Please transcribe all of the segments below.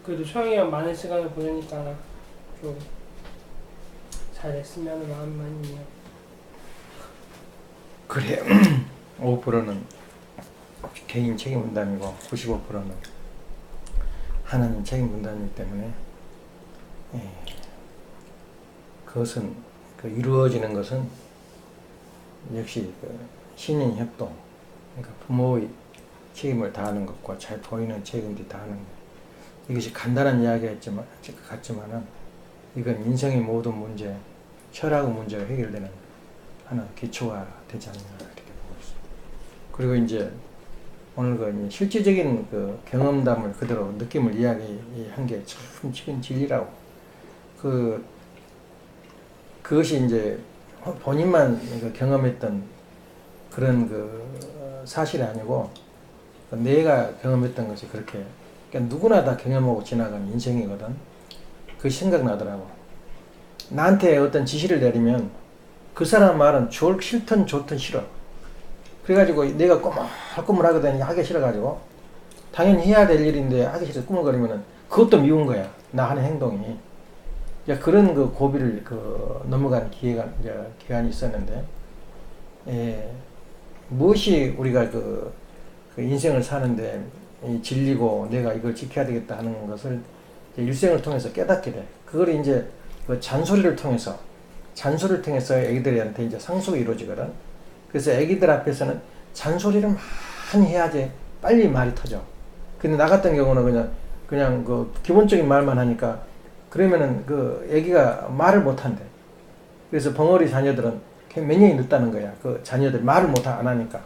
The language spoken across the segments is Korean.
그래도 소영이랑 많은 시간을 보내니까 좀 잘했으면 하는 마음만 있네요. 그래. 5%는 개인 책임 분담이고 95%는 하나님 책임 분담이기 때문에 예, 그것은 이루어지는 것은 역시 신인 협동, 그러니까 부모의 책임을 다하는 것과 잘 보이는 책임들이 다하는 것. 이것이 간단한 같지만은 이건 인생의 모든 문제, 철학의 문제가 해결되는 하나 기초가 되지 않나 이렇게 보고 있습니다. 그리고 이제 오늘 실질적인 경험담을 그대로 느낌을 이야기한 게 참 지금 진리라고. 그것이 이제 본인만 경험했던 그런 사실이 아니고 내가 경험했던 것이 그렇게 그러니까 누구나 다 경험하고 지나간 인생이거든. 그게 생각나더라고. 나한테 어떤 지시를 내리면 그 사람 말은 싫든 좋든 싫어. 그래가지고 내가 꼬물꼬물하거든. 하기 싫어가지고 당연히 해야 될 일인데 하기 싫어서 꾸물거리면은 그것도 미운 거야. 나 하는 행동이. 그런 고비를 넘어간 기간이 있었는데 무엇이 우리가 그 인생을 사는데 이 진리고 내가 이걸 지켜야 되겠다 하는 것을 일생을 통해서 깨닫게 돼. 그걸 이제 잔소리를 통해서 애기들한테 이제 상속이 이루어지거든. 그래서 애기들 앞에서는 잔소리를 많이 해야지 빨리 말이 터져. 근데 나 같은 경우는 그냥 기본적인 말만 하니까 그러면은 애기가 말을 못 한대. 그래서 벙어리 자녀들은 몇 년이 늦다는 거야. 자녀들이 말을 안 하니까.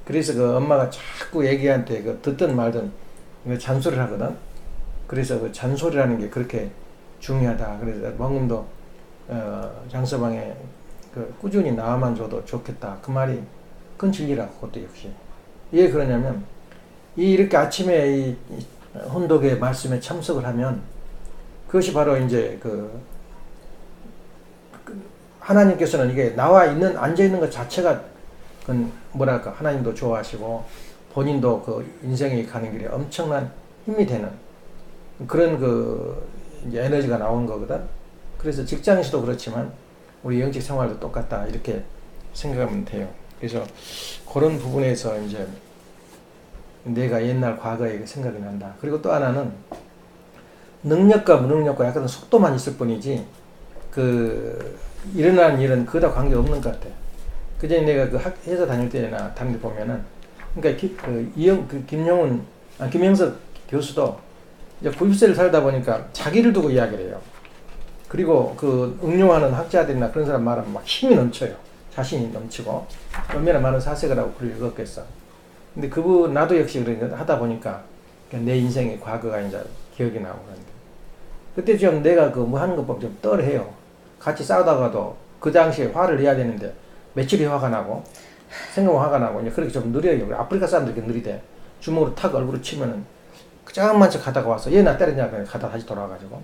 그래서 엄마가 자꾸 애기한테 듣든 말든 잔소리를 하거든. 그래서 잔소리라는 게 그렇게 중요하다. 그래서 방금도 장서방에 꾸준히 나와만 줘도 좋겠다. 그 말이 그건 진리라고. 그것도 역시. 왜 그러냐면 이렇게 아침에 이 혼독의 말씀에 참석을 하면 그것이 바로 이제 하나님께서는 이게 앉아 있는 것 자체가 뭐랄까 하나님도 좋아하시고 본인도 인생에 가는 길에 엄청난 힘이 되는 그런 이제 에너지가 나오는 거거든. 그래서 직장에서도 그렇지만 우리 영적 생활도 똑같다 이렇게 생각하면 돼요. 그래서 그런 부분에서 이제 내가 옛날 과거에 생각이 난다. 그리고 또 하나는 능력과 무능력과 약간 속도만 있을 뿐이지 일어나는 일은 그다 관계 없는 것 같아. 그전에 내가 회사 다닐 때나 다른 데 보면은 그러니까 김영석 교수도 이제 90세를 살다 보니까 자기를 두고 이야기를 해요. 그리고 응용하는 학자들이나 그런 사람 말하면 막 힘이 넘쳐요. 자신이 넘치고 얼마나 많은 사색을 하고 글을 읽었겠어. 근데 나도 역시 하다 보니까 내 인생의 과거가 이제 기억이 나고 그런데 그때 좀 내가 뭐 하는 것 보면 좀 떨해요. 같이 싸우다가도 그 당시에 화를 내야 되는데 며칠이 화가 나고 생각만 화가 나고 이제 그렇게 좀 느려요. 아프리카 사람들 이렇게 느리대. 주먹으로 탁 얼굴을 치면은 조금만 척 가다가 와서 얘 나 때렸냐 그냥 가다 다시 돌아와가지고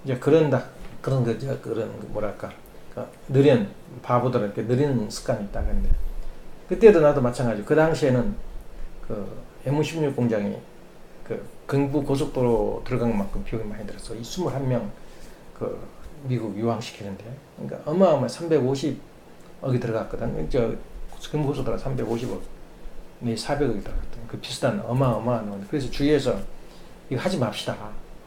이제 그런 뭐랄까 느린 바보들 이렇게 느린 습관이 있다 그런데 그때도 나도 마찬가지. 그 당시에는 M16 공장이 경부 고속도로 들어간 만큼 비용이 많이 들었어. 이 21명 미국 유황시키는데 그러니까 어마어마 350억이 들어갔거든. 경부 고속도로 350억, 400억이 들어갔던 비슷한 어마어마한. 그래서 주위에서 이거 하지 맙시다.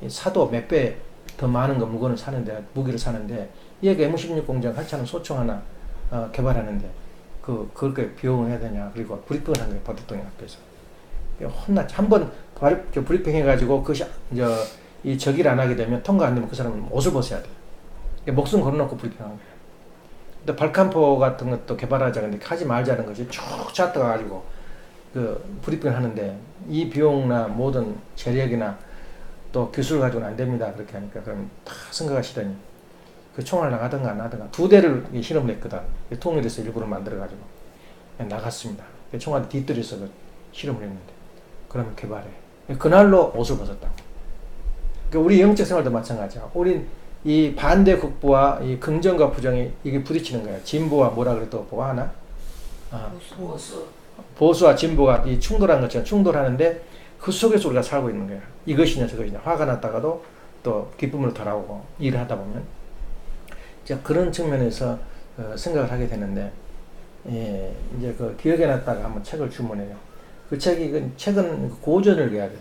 사도 몇 배 더 많은 무기를 사는데 얘가 M16 공장 하찮은 소총 하나 개발하는데 그렇게 비용을 해야 되냐. 그리고 브리핑을 한 거예요. 박 대통령 앞에서. 혼났지. 한번 브리핑 해가지고 그것이 이 저기를 안 하게 되면 통과 안 되면 그 사람은 옷을 벗어야 돼. 목숨 걸어놓고 브리핑한 거야. 또 발칸포 같은 것도 개발하자 근데 하지 말자는 것이 쭉 짰다가지고 브리핑을 하는데 이 비용이나 모든 재력이나 또 기술 가지고는 안 됩니다. 그렇게 하니까 그럼 다 생각하시더니 총알 나가든가 안 하든가 2대를 실험을 했거든. 통일에서 일부러 만들어가지고 나갔습니다. 총알에 뒤뜰에서 실험을 했는데 그러면 개발해. 그날로 옷을 벗었다고. 그러니까 우리 영적 생활도 마찬가지야. 우린 이 반대 극부와 이 긍정과 부정이 이게 부딪히는 거야. 진보와 뭐라 그랬다고 보고 하나? 보수와 진보가 이 충돌한 것처럼 충돌하는데 그 속에서 우리가 살고 있는 거야. 이것이냐 저것이냐. 화가 났다가도 또 기쁨으로 돌아오고 일을 하다 보면 이제 그런 측면에서 생각을 하게 되는데, 예, 이제 그 기억에 났다가 한번 책을 주문해요. 그 책은 고전을 읽어야 돼요.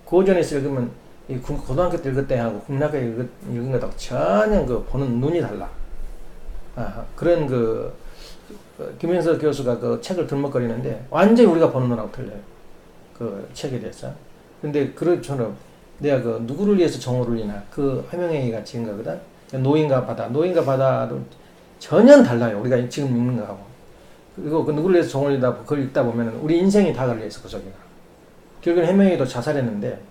고전에서 읽으면 이 고등학교 때 읽을 때하고 국민학교 읽은 것하고 전혀 그 보는 눈이 달라. 그런 김현석 교수가 그 책을 들먹거리는데 완전히 우리가 보는 눈하고 틀려요. 그 책에 대해서. 근데 그렇처럼 내가 그 누구를 위해서 정오를 울리나 그 해명회의가 지은 거거든. 노인과 바다도 전혀 달라요. 우리가 지금 읽는 거하고. 그리고 그 누구를 위해서 정오를 울리다 그걸 읽다 보면 우리 인생이 다 걸려있어 그 속에가. 결국엔 해명회의도 자살했는데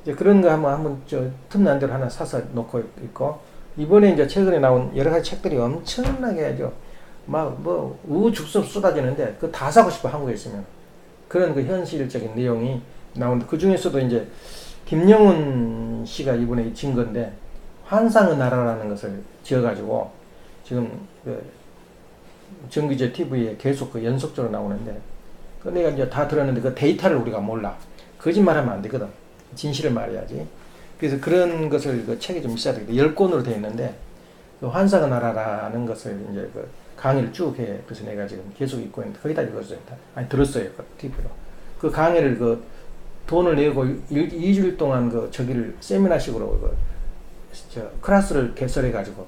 이제 그런 거 한번 틈난 대로 하나 사서 놓고 있고, 이번에 이제 최근에 나온 여러 가지 책들이 엄청나게 아주 막 우후죽순 쏟아지는데 그 다 사고 싶어. 한국에 있으면. 그런 그 현실적인 내용이 나오는데 그 중에서도 이제 김영훈 씨가 이번에 진 건데 환상의 나라라는 것을 지어가지고 지금 그 정규제 TV에 계속 그 연속적으로 나오는데, 그 내가 이제 다 들었는데 그 데이터를 우리가 몰라. 거짓말하면 안 되거든. 진실을 말해야지. 그래서 그런 것을 그 책에 좀 있어야 되겠다. 10권으로 되어 있는데 그 환상의 나라라는 것을 이제 그 강의를 쭉 해. 그래서 내가 지금 계속 읽고 있는데 거의 다 읽었어요. 들었어요. 그 TV로. 그 강의를 그 돈을 내고 2주일 동안 그 저기를 세미나식으로 클래스를 개설해가지고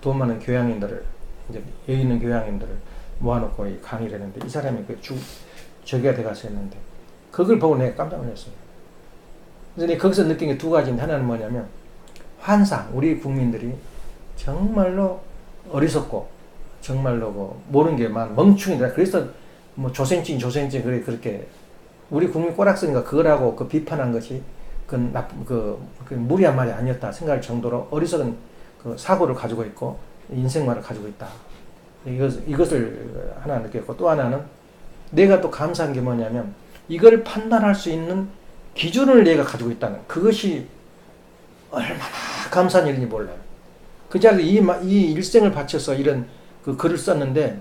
돈 많은 교양인들을 이제 여유 있는 교양인들을 모아놓고 강의를 했는데 이 사람이 그 저기가 돼가서 했는데 그걸 보고 내가 깜짝 놀랐어요. 그래서 내가 거기서 느낀 게 두 가지인데 하나는 뭐냐면 환상, 우리 국민들이 정말로 어리석고 정말로 그 모르는 게 많은 멍충이다. 그래서 뭐 조생증 그렇게 우리 국민 꼬락서니까 그거라고 그 비판한 것이 그 무리한 말이 아니었다 생각할 정도로 어리석은 그 사고를 가지고 있고 인생관을 가지고 있다. 이것을 하나 느꼈고, 또 하나는 내가 또 감사한 게 뭐냐면 이걸 판단할 수 있는 기준을 내가 가지고 있다는 그것이 얼마나 감사한 일인지 몰라요. 그 자리에 이 일생을 바쳐서 이런 그 글을 썼는데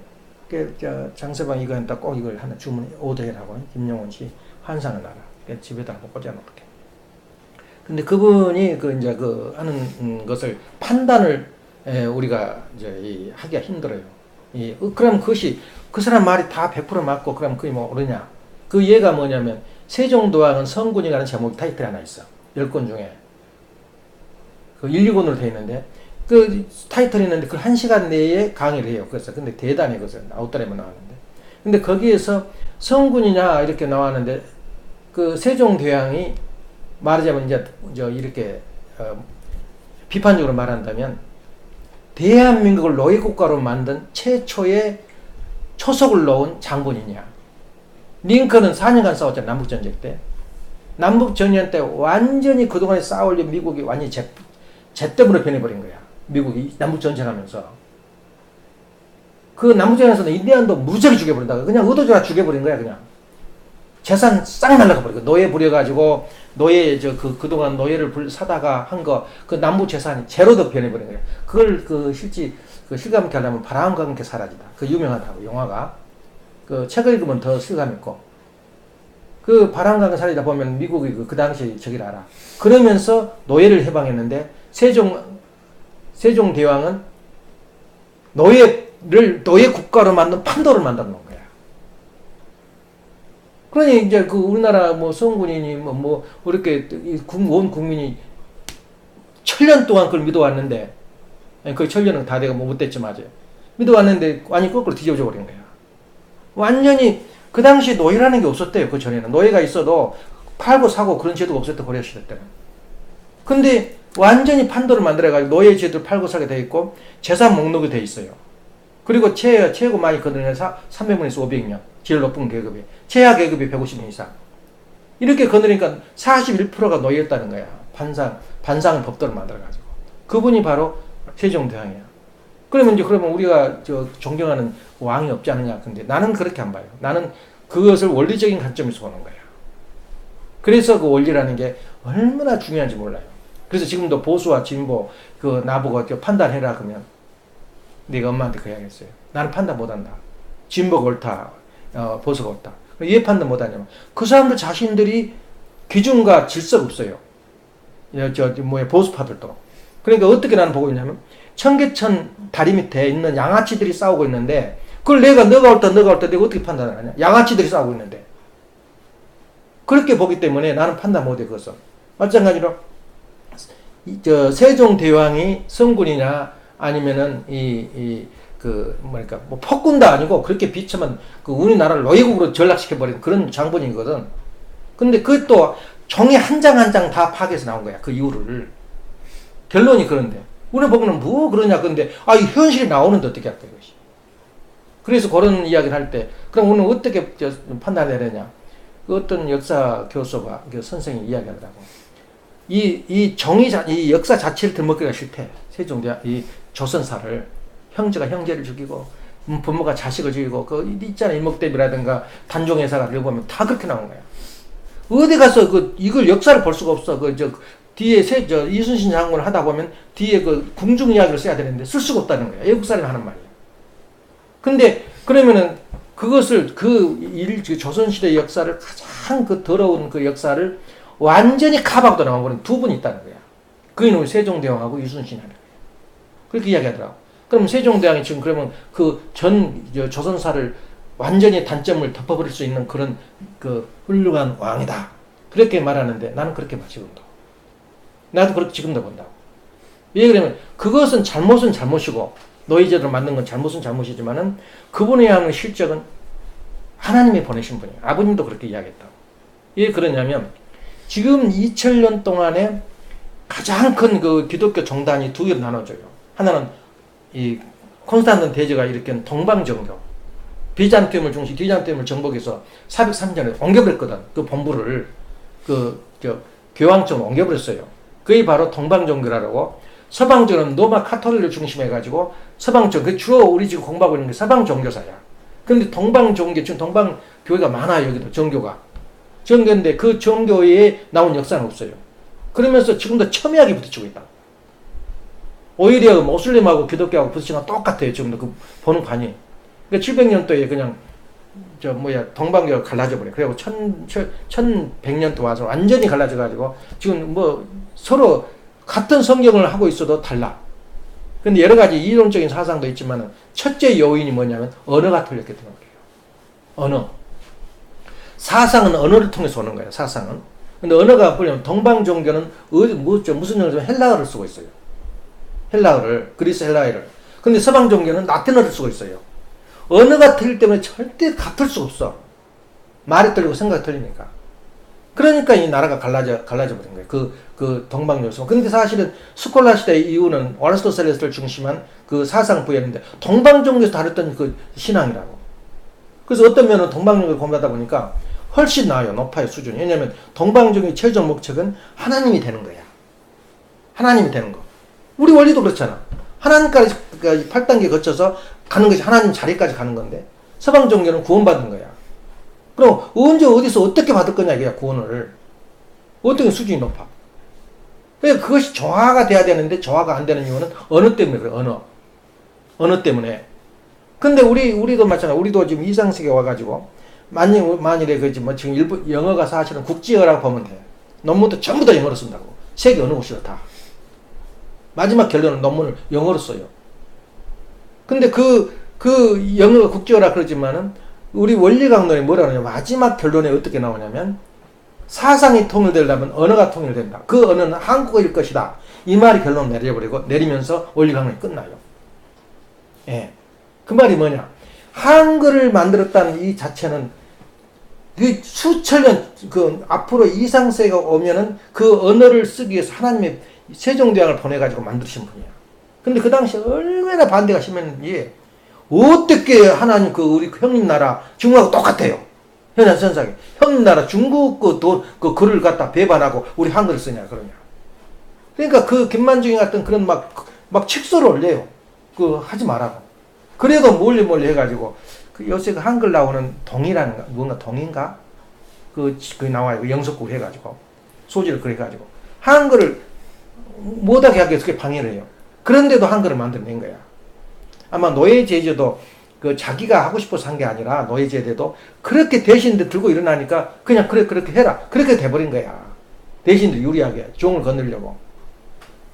장서방 이거 한다 꼭 이걸 하나 주문 오더라고. 김영훈 씨 환상의 나라 집에다 한번 꽂아놓을게. 근데 그분이 이제 하는 것을 판단을 우리가 이제 하기가 힘들어요. 그럼 그것이 그 사람 말이 다 100% 맞고 그럼 그게 뭐 옳으냐? 그 예가 뭐냐면 세종도왕은 성군이라는 제목 타이틀이 하나 있어. 10권 중에 그 1, 2권으로 되어 있는데 그 타이틀이 있는데 그 1시간 내에 강의를 해요. 그래서 근데 대단해. 그래서 아웃달에만 나왔는데 근데 거기에서 성군이냐 이렇게 나왔는데 그 세종대왕이 말하자면 이제 이렇게 비판적으로 말한다면 대한민국을 노예국가로 만든 최초의 초석을 놓은 장군이냐. 링컨은 4년간 싸웠잖아. 남북전쟁 때. 남북전쟁 때 완전히 그동안에 싸울려 미국이 완전히 잿더미로 변해버린 거야. 미국이 남북전쟁하면서. 그 남북전쟁에서는 인디안도 무지하게 죽여버린다. 그냥 의도적으로 죽여버린 거야. 그냥. 재산 싹 날라가 버리고 노예 부려가지고 그동안 노예를 사다가 한 거 그 남북 재산이 제로도 변해버린 거예요. 그걸 실감 있게 하려면 바람과 함께 사라지다. 그 유명하다고 영화가. 그 책을 읽으면 더 실감 있고. 그 바람과 함께 사라지다 보면 미국이 그 당시 저기를 알아. 그러면서 노예를 해방했는데 세종대왕은 노예 국가로 만든 판도를 만들어 놓은 거야. 그러니 이제 그 우리나라 뭐 성군이니 뭐 이렇게 온 국민이 1000년 동안 그걸 믿어왔는데, 그 1000년은 다 돼가 못 됐지 맞아. 믿어왔는데 완전히 거꾸로 뒤집어져 버린 거야. 완전히 그 당시에 노예라는 게 없었대요. 그 전에는 노예가 있어도 팔고 사고 그런 제도가 없었대. 고려 시대 때는. 근데 완전히 판도를 만들어가지고 노예 제도를 팔고 사게 돼 있고 재산 목록이 돼 있어요. 그리고 최고 많이 거두는 300명에서 500명. 제일 높은 계급이. 최하 계급이 150명 이상. 이렇게 거느리니까 41%가 노예였다는 거야. 반상 법도를 만들어가지고. 그분이 바로 세종대왕이야. 그러면 우리가 존경하는 왕이 없지 않느냐. 근데 나는 그렇게 안 봐요. 나는 그것을 원리적인 관점에서 보는 거야. 그래서 그 원리라는 게 얼마나 중요한지 몰라요. 그래서 지금도 보수와 진보 나보고 판단해라 그러면 네가 엄마한테 그 이야기했어요. 나는 판단 못한다. 진보가 옳다. 보수가 옳다. 왜 판단 못하냐면 그 사람들 자신들이 기준과 질서가 없어요. 보수파들도. 그러니까 어떻게 나는 보고 있냐면 청계천 다리 밑에 있는 양아치들이 싸우고 있는데 그걸 너가 옳다 내가 어떻게 판단을 하냐. 양아치들이 싸우고 있는데. 그렇게 보기 때문에 나는 판단 못해 그것은. 마찬가지로 세종대왕이 성군이냐 아니면은 뭐 폭군도 아니고 그렇게 비추면 그 우리나라를 노예국으로 전락시켜버린 그런 장본이거든. 근데 그것도 종이 한 장 한 장 다 파악해서 나온 거야. 그 이유를. 결론이 그런데. 우리 보고는 뭐 그러냐. 근데, 이 현실이 나오는데 어떻게 할까, 이것이. 그래서 그런 이야기를 할 때, 그럼 우리는 어떻게 판단해야 되냐. 어떤 역사 교수가, 선생님이 이야기하더라고. 이 역사 자체를 들먹기가 싫대. 세종대왕, 이 조선사를. 형제가 형제를 죽이고, 부모가 자식을 죽이고, 있잖아. 이목대비라든가 단종회사가 읽어보면 다 그렇게 나온 거야. 어디 가서 이걸 역사를 볼 수가 없어. 뒤에 이순신 장군을 하다 보면 뒤에 궁중 이야기를 써야 되는데 쓸 수가 없다는 거야. 외국 사람이 하는 말이야. 근데 그러면은 그것을 조선시대 역사를 가장 더러운 그 역사를 완전히 카바하고 나와버린 두 분이 있다는 거야. 그 이놈이 세종대왕하고 이순신하는 거야. 그렇게 이야기하더라고. 그럼 세종대왕이 지금 그러면 조선사를 완전히 단점을 덮어버릴 수 있는 그런 훌륭한 왕이다. 그렇게 말하는데 나는 그렇게 봐, 지금도. 나도 그렇게 지금도 본다고. 왜 그러면 그것은 잘못은 잘못이고 노예제도를 만든 건 잘못은 잘못이지만은 그분의 하는 실적은 하나님이 보내신 분이에요. 아버님도 그렇게 이야기했다고. 왜 그러냐면 지금 2000년 동안에 가장 큰 기독교 정단이 두 개로 나눠져요. 하나는 이 콘스탄틴 대제가 일으킨 동방정교. 비잔티움을 정복해서 403년에 옮겨버렸거든. 그 본부를 교황청으로 옮겨버렸어요. 그게 바로 동방종교라고. 서방적은 로마 카톨릭을 중심해가지고 서방종, 주로 우리 지금 공부하고 있는 게 서방 종교사야. 근데 동방종교, 지금 동방교회가 많아요. 여기도 정교가. 정교인데 그 정교에 나온 역사는 없어요. 그러면서 지금도 첨예하게 부딪히고 있다. 오히려 모슬림하고 기독교하고 부딪히는 건 똑같아요. 지금도 그 보는 관이. 그러니까 700년도에 그냥 동방교가 갈라져 버려. 그리고 1100년도 와서 완전히 갈라져 가지고 지금 서로 같은 성경을 하고 있어도 달라. 근데 여러 가지 이론적인 사상도 있지만 첫째 요인이 뭐냐면 언어가 틀렸기 때문이에요. 언어. 사상은 언어를 통해서 오는 거예요. 사상은. 근데 언어가 보려면 동방종교는 무슨 영어로 헬라어를 쓰고 있어요. 헬라어를, 그리스 헬라어를. 근데 서방종교는 라틴어를 쓰고 있어요. 언어가 틀리기 때문에 절대 같을 수 없어. 말이 틀리고 생각이 틀리니까. 그러니까 이 나라가 갈라져 버린 거예요. 그 동방요소. 근데 사실은 스콜라 시대 이후는 어리스토텔레스를 중심한 그 사상 부여인데 동방종교에서 다뤘던 그 신앙이라고. 그래서 어떤 면은 동방종교를 공부하다 보니까 훨씬 나아요. 높아요. 수준이. 왜냐하면 동방종교의 최종 목적은 하나님이 되는 거야. 하나님이 되는 거. 우리 원리도 그렇잖아. 하나님까지 8단계 거쳐서 가는 것이 하나님 자리까지 가는 건데 서방 종교는 구원받는 거야. 그럼 언제 어디서 어떻게 받을 거냐 이게 구원을. 어떻게 수준이 높아. 그러니까 그것이 조화가 돼야 되는데 조화가 안 되는 이유는 언어 때문에 그래. 언어 때문에. 근데 우리도 마찬가지야. 우리도 지금 2상세기에 와가지고 만일에 지금 영어가 사실은 국제어라고 보면 돼. 논문도 전부 다 영어로 쓴다고. 세계 어느 곳이나 다. 마지막 결론은 논문을 영어로 써요. 근데 그 영어가 국제어라 그러지만은 우리 원리 강론이 뭐라 그러냐면 마지막 결론에 어떻게 나오냐면 사상이 통일되려면 언어가 통일된다. 그 언어는 한국어일 것이다. 이 말이 결론 내리면서 원리 강론이 끝나요. 예. 그 말이 뭐냐? 한글을 만들었다는 이 자체는 그 수천 년, 앞으로 이상세가 오면은 그 언어를 쓰기 위해서 하나님의 세종대왕을 보내가지고 만드신 분이야. 근데 그 당시에 얼마나 반대가 심했는지, 어떻게 하나님 우리 형님 나라, 중국하고 똑같아요. 현안 선상에. 형님 나라 중국 그 글을 갖다 배반하고 우리 한글을 쓰냐, 그러냐. 그러니까 김만중이 같은 그런 막 칙소를 올려요. 하지 말라고. 그래도 몰리 해가지고, 요새 한글 나오는 동이라는, 뭔가 동인가? 나와요. 영석국 해가지고. 소지를 그래가지고. 한글을 못하게 하기 위해서 그게 방해를 해요. 그런데도 한글을 만들어낸 거야. 아마 노예 제조도 그 자기가 하고 싶어서 한 게 아니라 노예제대도 그렇게 대신들 들고 일어나니까 그냥 그래 그렇게 해라 그렇게 돼버린 거야. 대신들 유리하게 종을 거느려고.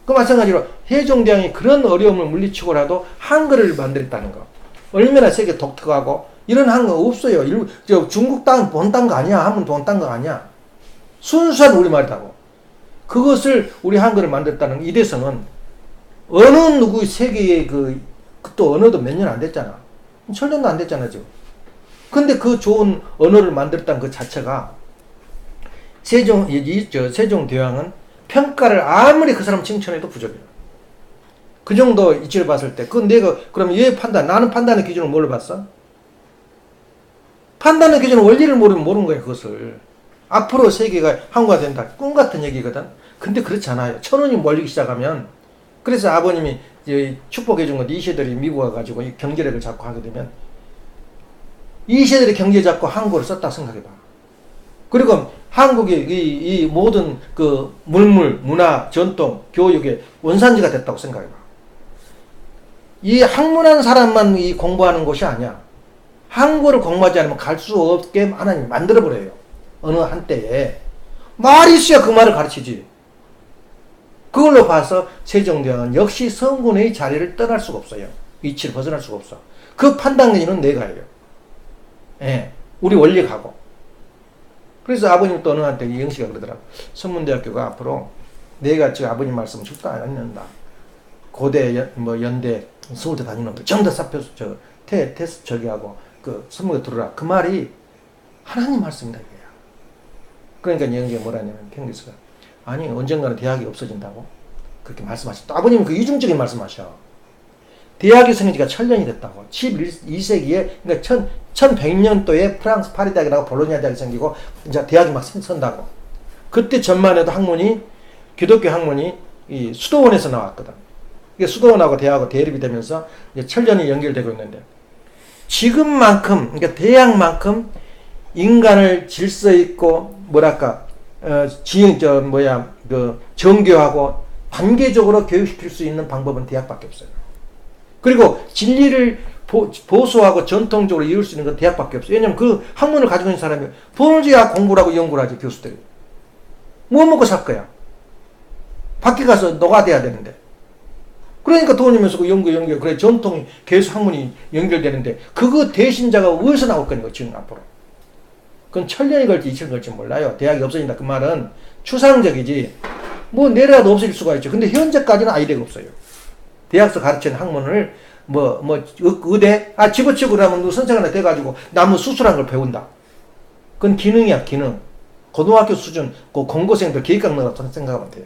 그 마찬가지로 세종대왕이 그런 어려움을 물리치고라도 한글을 만들었다는 거. 얼마나 세계 독특하고 이런 한거 없어요. 중국 땅 본 딴 거 아니야. 한문 본 딴 거 아니야. 순수한 우리말이라고. 그것을 우리 한글을 만들었다는 이대성은 어느 누구 세계의 또 언어도 몇 년 안 됐잖아. 천년도 안 됐잖아 지금. 근데 그 좋은 언어를 만들었다는 그 자체가 세종대왕은 평가를 아무리 그 사람 칭찬해도 부족해요. 그 정도 이치를 봤을 때, 그럼 얘 나는 판단의 기준을 뭘로 봤어? 판단의 기준은 원리를 모르는 거야, 그것을. 앞으로 세계가 한국화 된다. 꿈 같은 얘기거든. 근데 그렇지 않아요. 천원이 몰리기 시작하면, 그래서 아버님이 축복해준 건 이 세들이 미국 와가지고 이 경제력을 잡고 하게 되면, 이 세들이 경제 잡고 한국어를 썼다 생각해봐. 그리고 한국이 이 모든 그 물물, 문화, 전통, 교육의 원산지가 됐다고 생각해봐. 이 학문한 사람만 이 공부하는 곳이 아니야. 한국어를 공부하지 않으면 갈 수 없게 하나님 만들어버려요. 어느 한때에. 말이 있어야 그 말을 가르치지. 그걸로 봐서 세종대왕은 역시 성군의 자리를 떠날 수가 없어요. 위치를 벗어날 수가 없어. 그 판단기는 내가 해요. 예, 우리 원리가고. 그래서 아버님 또 어느 한때 이영씨가 그러더라고. 선문대학교가 앞으로 내가 지금 아버님 말씀 죽도 안 듣는다. 고대, 연대, 서울대 다니는 놈들 전부 다 사표, 테스트 저기 하고, 선문에 들어라. 그 말이 하나님 말씀이다, 이거야. 그러니까 이영씨가 뭐라냐면, 캥기스가. 아니, 언젠가는 대학이 없어진다고? 그렇게 말씀하셨다. 또 아버님은 그 이중적인 말씀하셔. 대학이 생긴 지가 1000년이 됐다고. 12세기에, 그러니까 1100년도에 프랑스 파리 대학이라고 볼로냐 대학이 생기고, 이제 대학이 막 선다고. 그때 전만 해도 기독교 학문이 이 수도원에서 나왔거든. 이게 수도원하고 대학하고 대립이 되면서 이제 천년이 연결되고 있는데, 지금만큼, 그러니까 대학만큼 인간을 질서 있고, 정교하고 단계적으로 교육시킬 수 있는 방법은 대학밖에 없어요. 그리고 진리를 보수하고 전통적으로 이룰 수 있는 건 대학밖에 없어요. 왜냐면 그 학문을 가지고 있는 사람이 본지야 공부를 하고 연구를 하지, 교수들이. 뭐 먹고 살 거야? 밖에 가서 노가돼야 되는데. 그러니까 돈이면서 그 연구, 그래, 전통이 계속 학문이 연결되는데, 그거 대신자가 어디서 나올 거니까, 지금 앞으로. 그건 1000년이 걸지 2000년이 걸지 몰라요. 대학이 없어진다. 그 말은 추상적이지. 뭐 내려라도 없어질 수가 있죠. 근데 현재까지는 아이디어가 없어요. 대학에서 가르치는 학문을 의대? 집어치고 그러면 선생 하나 돼가지고 나무 수술한 걸 배운다. 그건 기능이야, 기능. 고등학교 수준, 그 공고생들 계획학 넣어서 생각하면 돼요.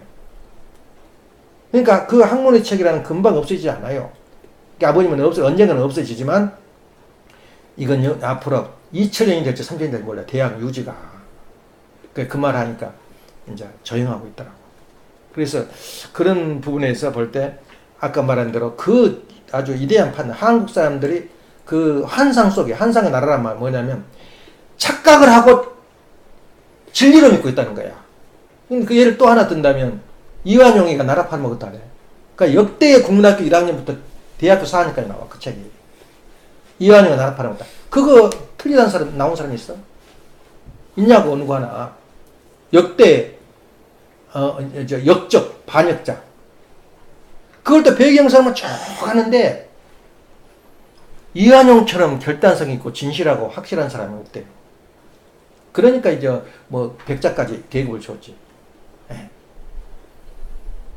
그러니까 그 학문의 책이라는 금방 없어지지 않아요. 그러니까 아버님은 언젠가는 없어지지만, 이건 앞으로 2000년이 될지 3000년이 될지 몰라. 대학 유지가. 그 말 하니까 이제 조용하고 있더라고. 그래서 그런 부분에서 볼 때 아까 말한 대로 그 아주 위대한 판단, 한국 사람들이 그 환상 속에, 환상의 나라란 말 뭐냐면 착각을 하고 진리를 믿고 있다는 거야. 그 예를 또 하나 든다면 이완용이가 나라 팔아먹었다네. 그러니까 역대의 국민학교 1학년부터 대학교 4학년까지 나와, 그 책이. 이완용이 나라 팔아먹었다. 그거 틀리다는 사람, 나온 사람이 있어? 있냐고, 어느 거 하나. 역대, 역적, 반역자. 그걸 또 배경상만 쭉 하는데, 이완용처럼 결단성 있고 진실하고 확실한 사람이 없대요. 그러니까 이제 백자까지 계급을 줬지.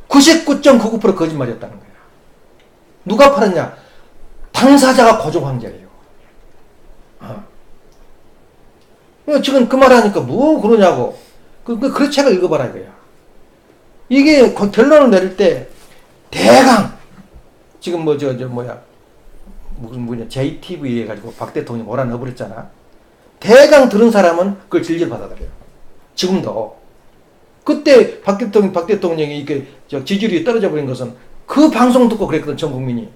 99.99% 거짓말이었다는 거야. 누가 팔았냐? 당사자가 고종 황제래요. 지금 그 말하니까 뭐 그러냐고. 그 책을 읽어봐라 이거야. 이게 결론을 내릴 때 대강 지금 무슨 JTV 해가지고 박 대통령이 뭐라 넣어버렸잖아. 대강 들은 사람은 그걸 질질 받아들여요. 지금도. 그때 박 대통령이 이렇게 지지율이 떨어져 버린 것은 그 방송 듣고 그랬거든, 전 국민이.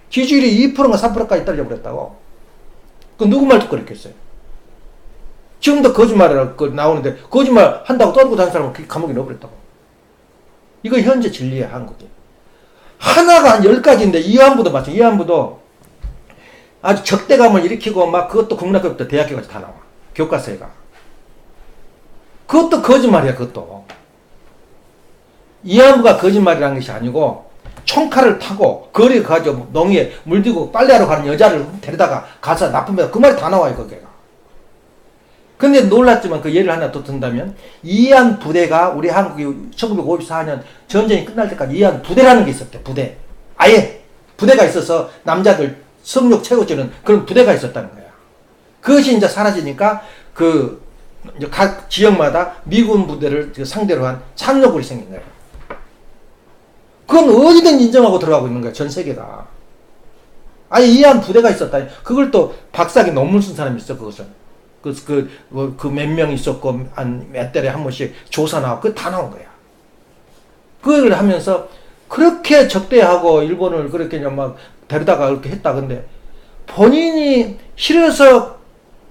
지지율이 2%인가 3%까지 떨어져 버렸다고. 그 누구 말 듣고 그랬겠어요? 지금도 거짓말을 나오는데, 거짓말 한다고 떠들고 다니는 사람은 감옥에 넣어버렸다고. 이거 현재 진리야, 한국이. 하나가 한 10가지인데, 이완부도 마찬가지. 이완부도 아주 적대감을 일으키고 막 그것도 국민학교부터 대학교까지 다 나와. 교과서에가. 그것도 거짓말이야, 그것도. 이한부가 거짓말이라는 것이 아니고 총칼을 타고 거리에 가서 농에 물들고 빨래하러 가는 여자를 데려다가 가서 납품해서 그 말이 다 나와요, 거기가. 근데 놀랐지만 그 예를 하나 더 든다면 이한 부대가 우리 한국이 1954년 전쟁이 끝날 때까지 이한 부대라는 게 있었대. 부대. 아예 부대가 있어서 남자들 성욕 채워주는 그런 부대가 있었다는 거야. 그것이 이제 사라지니까 그 이제 각 지역마다 미군 부대를 상대로 한 착륙물이 생긴 거예요. 그건 어디든 인정하고 들어가고 있는 거야, 전 세계가. 아예 이한 부대가 있었다. 그걸 또 박사학위 논문 쓴 사람이 있어, 그것은. 그 몇 명 있었고, 몇 달에 한 번씩 조사 나오고, 그거 다 나온 거야. 그걸 하면서 그렇게 적대하고 일본을 그렇게 막 데려다가 그렇게 했다. 근데 본인이 싫어서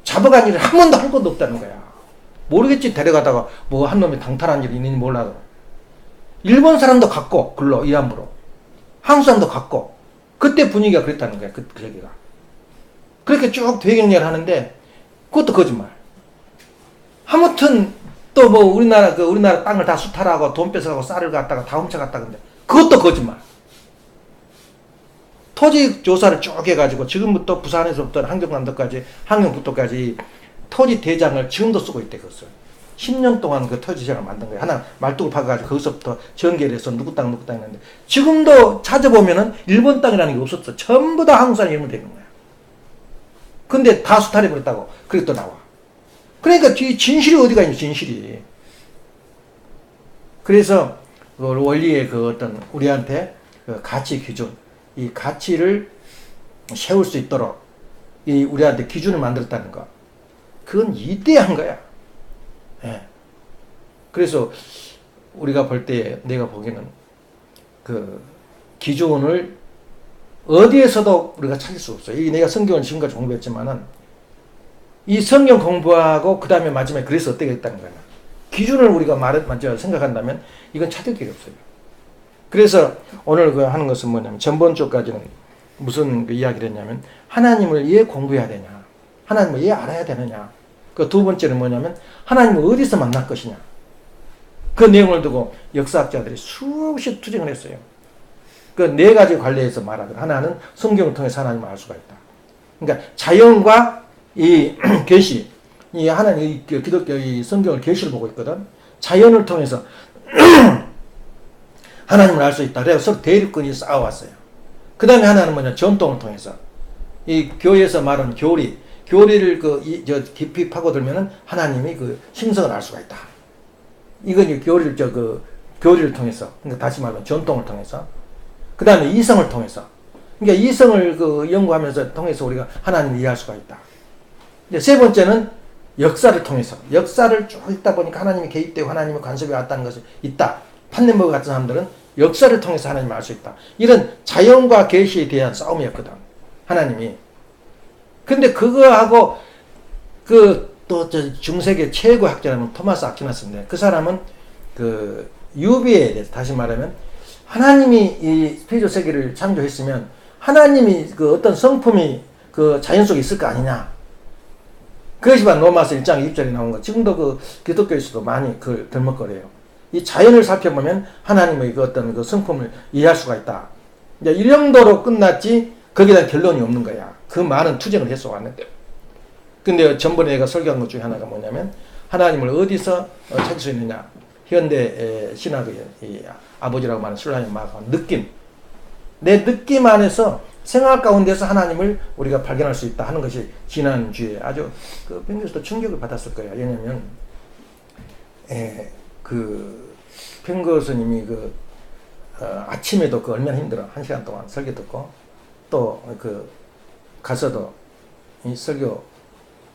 잡아간 일을 한 번도 한 것도 없다는 거야. 모르겠지, 데려가다가 뭐 한 놈이 당탈한 일이 있는지 몰라도. 일본 사람도 갔고, 글로, 이함부로. 한국 사람도 갔고. 그때 분위기가 그랬다는 거야, 그 얘기가. 그렇게 쭉 되경련을 하는데, 그것도 거짓말. 아무튼 또 뭐 우리나라 땅을 다 수탈하고 돈 뺏어가고 쌀을 갖다가 다 훔쳐갔다 근데 그것도 거짓말. 토지 조사를 쭉 해가지고 지금부터 부산에서부터 한경남도까지 한경북도까지 토지 대장을 지금도 쓰고 있대. 그것을 10년 동안 그 토지 대장을 만든 거야. 하나 말뚝을 박아가지고 거기서부터 전개를 해서 누구 땅 했는데 지금도 찾아보면은 일본 땅이라는 게 없었어. 전부 다 한국 사람 이름으로 되는 거야. 근데 다 수탈해버렸다고. 그게 또 나와. 그러니까 진실이 어디가 있니, 진실이. 그래서 그 원리의 그 어떤 우리한테 그 가치 기준, 이 가치를 세울 수 있도록 이 우리한테 기준을 만들었다는 거. 그건 이대한 거야. 예. 그래서 우리가 볼 때 내가 보기에는 그 기준을 어디에서도 우리가 찾을 수 없어요. 이 내가 성경을 지금까지 공부했지만은 이 성경 공부하고 그 다음에 마지막에 그래서 어떻게 했다는 거야. 기준을 우리가 먼저 생각한다면 이건 찾을 길이 없어요. 그래서 오늘 그 하는 것은 뭐냐면 전번 주까지는 무슨 그 이야기를 했냐면 하나님을 왜 공부해야 되냐. 하나님을 왜 알아야 되느냐. 그 두 번째는 뭐냐면 하나님을 어디서 만날 것이냐. 그 내용을 두고 역사학자들이 수없이 투쟁을 했어요. 그 네 가지 관례에서 말하거든. 하나는 성경을 통해서 하나님을 알 수가 있다. 그러니까 자연과 이 계시, 이 하나님 이 기독교 이 성경을 계시를 보고 있거든. 자연을 통해서 하나님을 알 수 있다. 그래서 서로 대립권이 싸워왔어요. 그 다음에 하나는 뭐냐, 전통을 통해서 이 교회에서 말하는 교리를 깊이 파고들면은 하나님이 그 심성을 알 수가 있다. 이건 이제 교리를 통해서, 그러니까 다시 말하면 전통을 통해서. 그 다음에 이성을 통해서. 그러니까 이성을 그 연구하면서 통해서 우리가 하나님을 이해할 수가 있다. 이제 세 번째는 역사를 통해서. 역사를 쭉 읽다 보니까 하나님이 개입되고 하나님의 간섭이 왔다는 것이 있다. 판넬버 같은 사람들은 역사를 통해서 하나님을 알 수 있다. 이런 자연과 계시에 대한 싸움이었거든. 하나님이. 근데 그거하고 또 중세계 최고 학자라는 토마스 아퀴나스인데 그 사람은 그 유비에 대해서 다시 말하면 하나님이 이 스피리추얼 세계를 창조했으면 하나님이 그 어떤 성품이 그 자연 속에 있을 거 아니냐. 그것이 바로 로마서 1장 2절에 나온 거. 지금도 그 기독교에서도 많이 그걸 들먹거려요. 이 자연을 살펴보면 하나님의 그 어떤 그 성품을 이해할 수가 있다. 이제 이 정도로 끝났지 거기에 대한 결론이 없는 거야. 그 많은 투쟁을 해서 왔는데. 근데 전번에 내가 설교한 것 중에 하나가 뭐냐면 하나님을 어디서 찾을 수 있느냐. 현대 신학의 아버지라고 말하는 술라임 마가는 느낌. 내 느낌 안에서 생활 가운데서 하나님을 우리가 발견할 수 있다 하는 것이 지난주에 아주 그 평교수도 충격을 받았을 거예요. 왜냐면 그 평교수님이 아침에도 그 얼마나 힘들어. 1시간 동안 설교 듣고 또 그 가서도 이 설교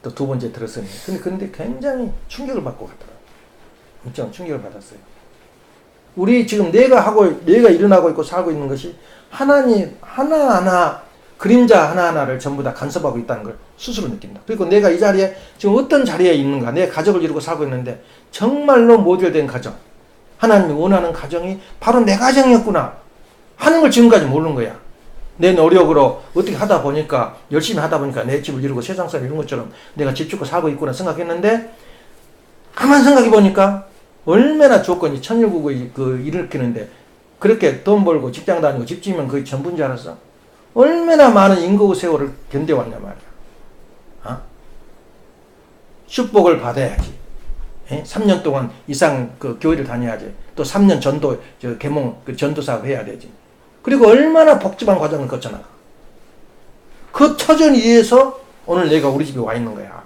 또 두 번째 들었으니 근데 굉장히 충격을 받고 갔더라고요. 엄청 충격을 받았어요. 우리 지금 내가 일어나고 있고 살고 있는 것이 하나님 하나하나 그림자 하나하나를 전부 다 간섭하고 있다는 걸 스스로 느낀다. 그리고 내가 이 자리에 지금 어떤 자리에 있는가, 내 가족을 이루고 살고 있는데 정말로 모델된 가정, 하나님이 원하는 가정이 바로 내 가정이었구나 하는 걸 지금까지 모르는 거야. 내 노력으로 어떻게 하다 보니까 열심히 하다 보니까 내 집을 이루고 세상 사람 이런 것처럼 내가 집 짓고 살고 있구나 생각했는데 가만 생각해 보니까 얼마나 조건이 천일국의 그 일으키는데 그렇게 돈 벌고 직장 다니고 집 지으면 그게 전부인 줄 알았어? 얼마나 많은 인고의 세월을 견뎌왔냐 말이야. 어? 축복을 받아야지. 3년 동안 이상 그 교회를 다녀야지. 또 3년 전도 계몽 그 전도 사업 해야 되지. 그리고 얼마나 복잡한 과정을 거쳐나가. 그 터전 위에서 오늘 내가 우리 집에 와 있는 거야.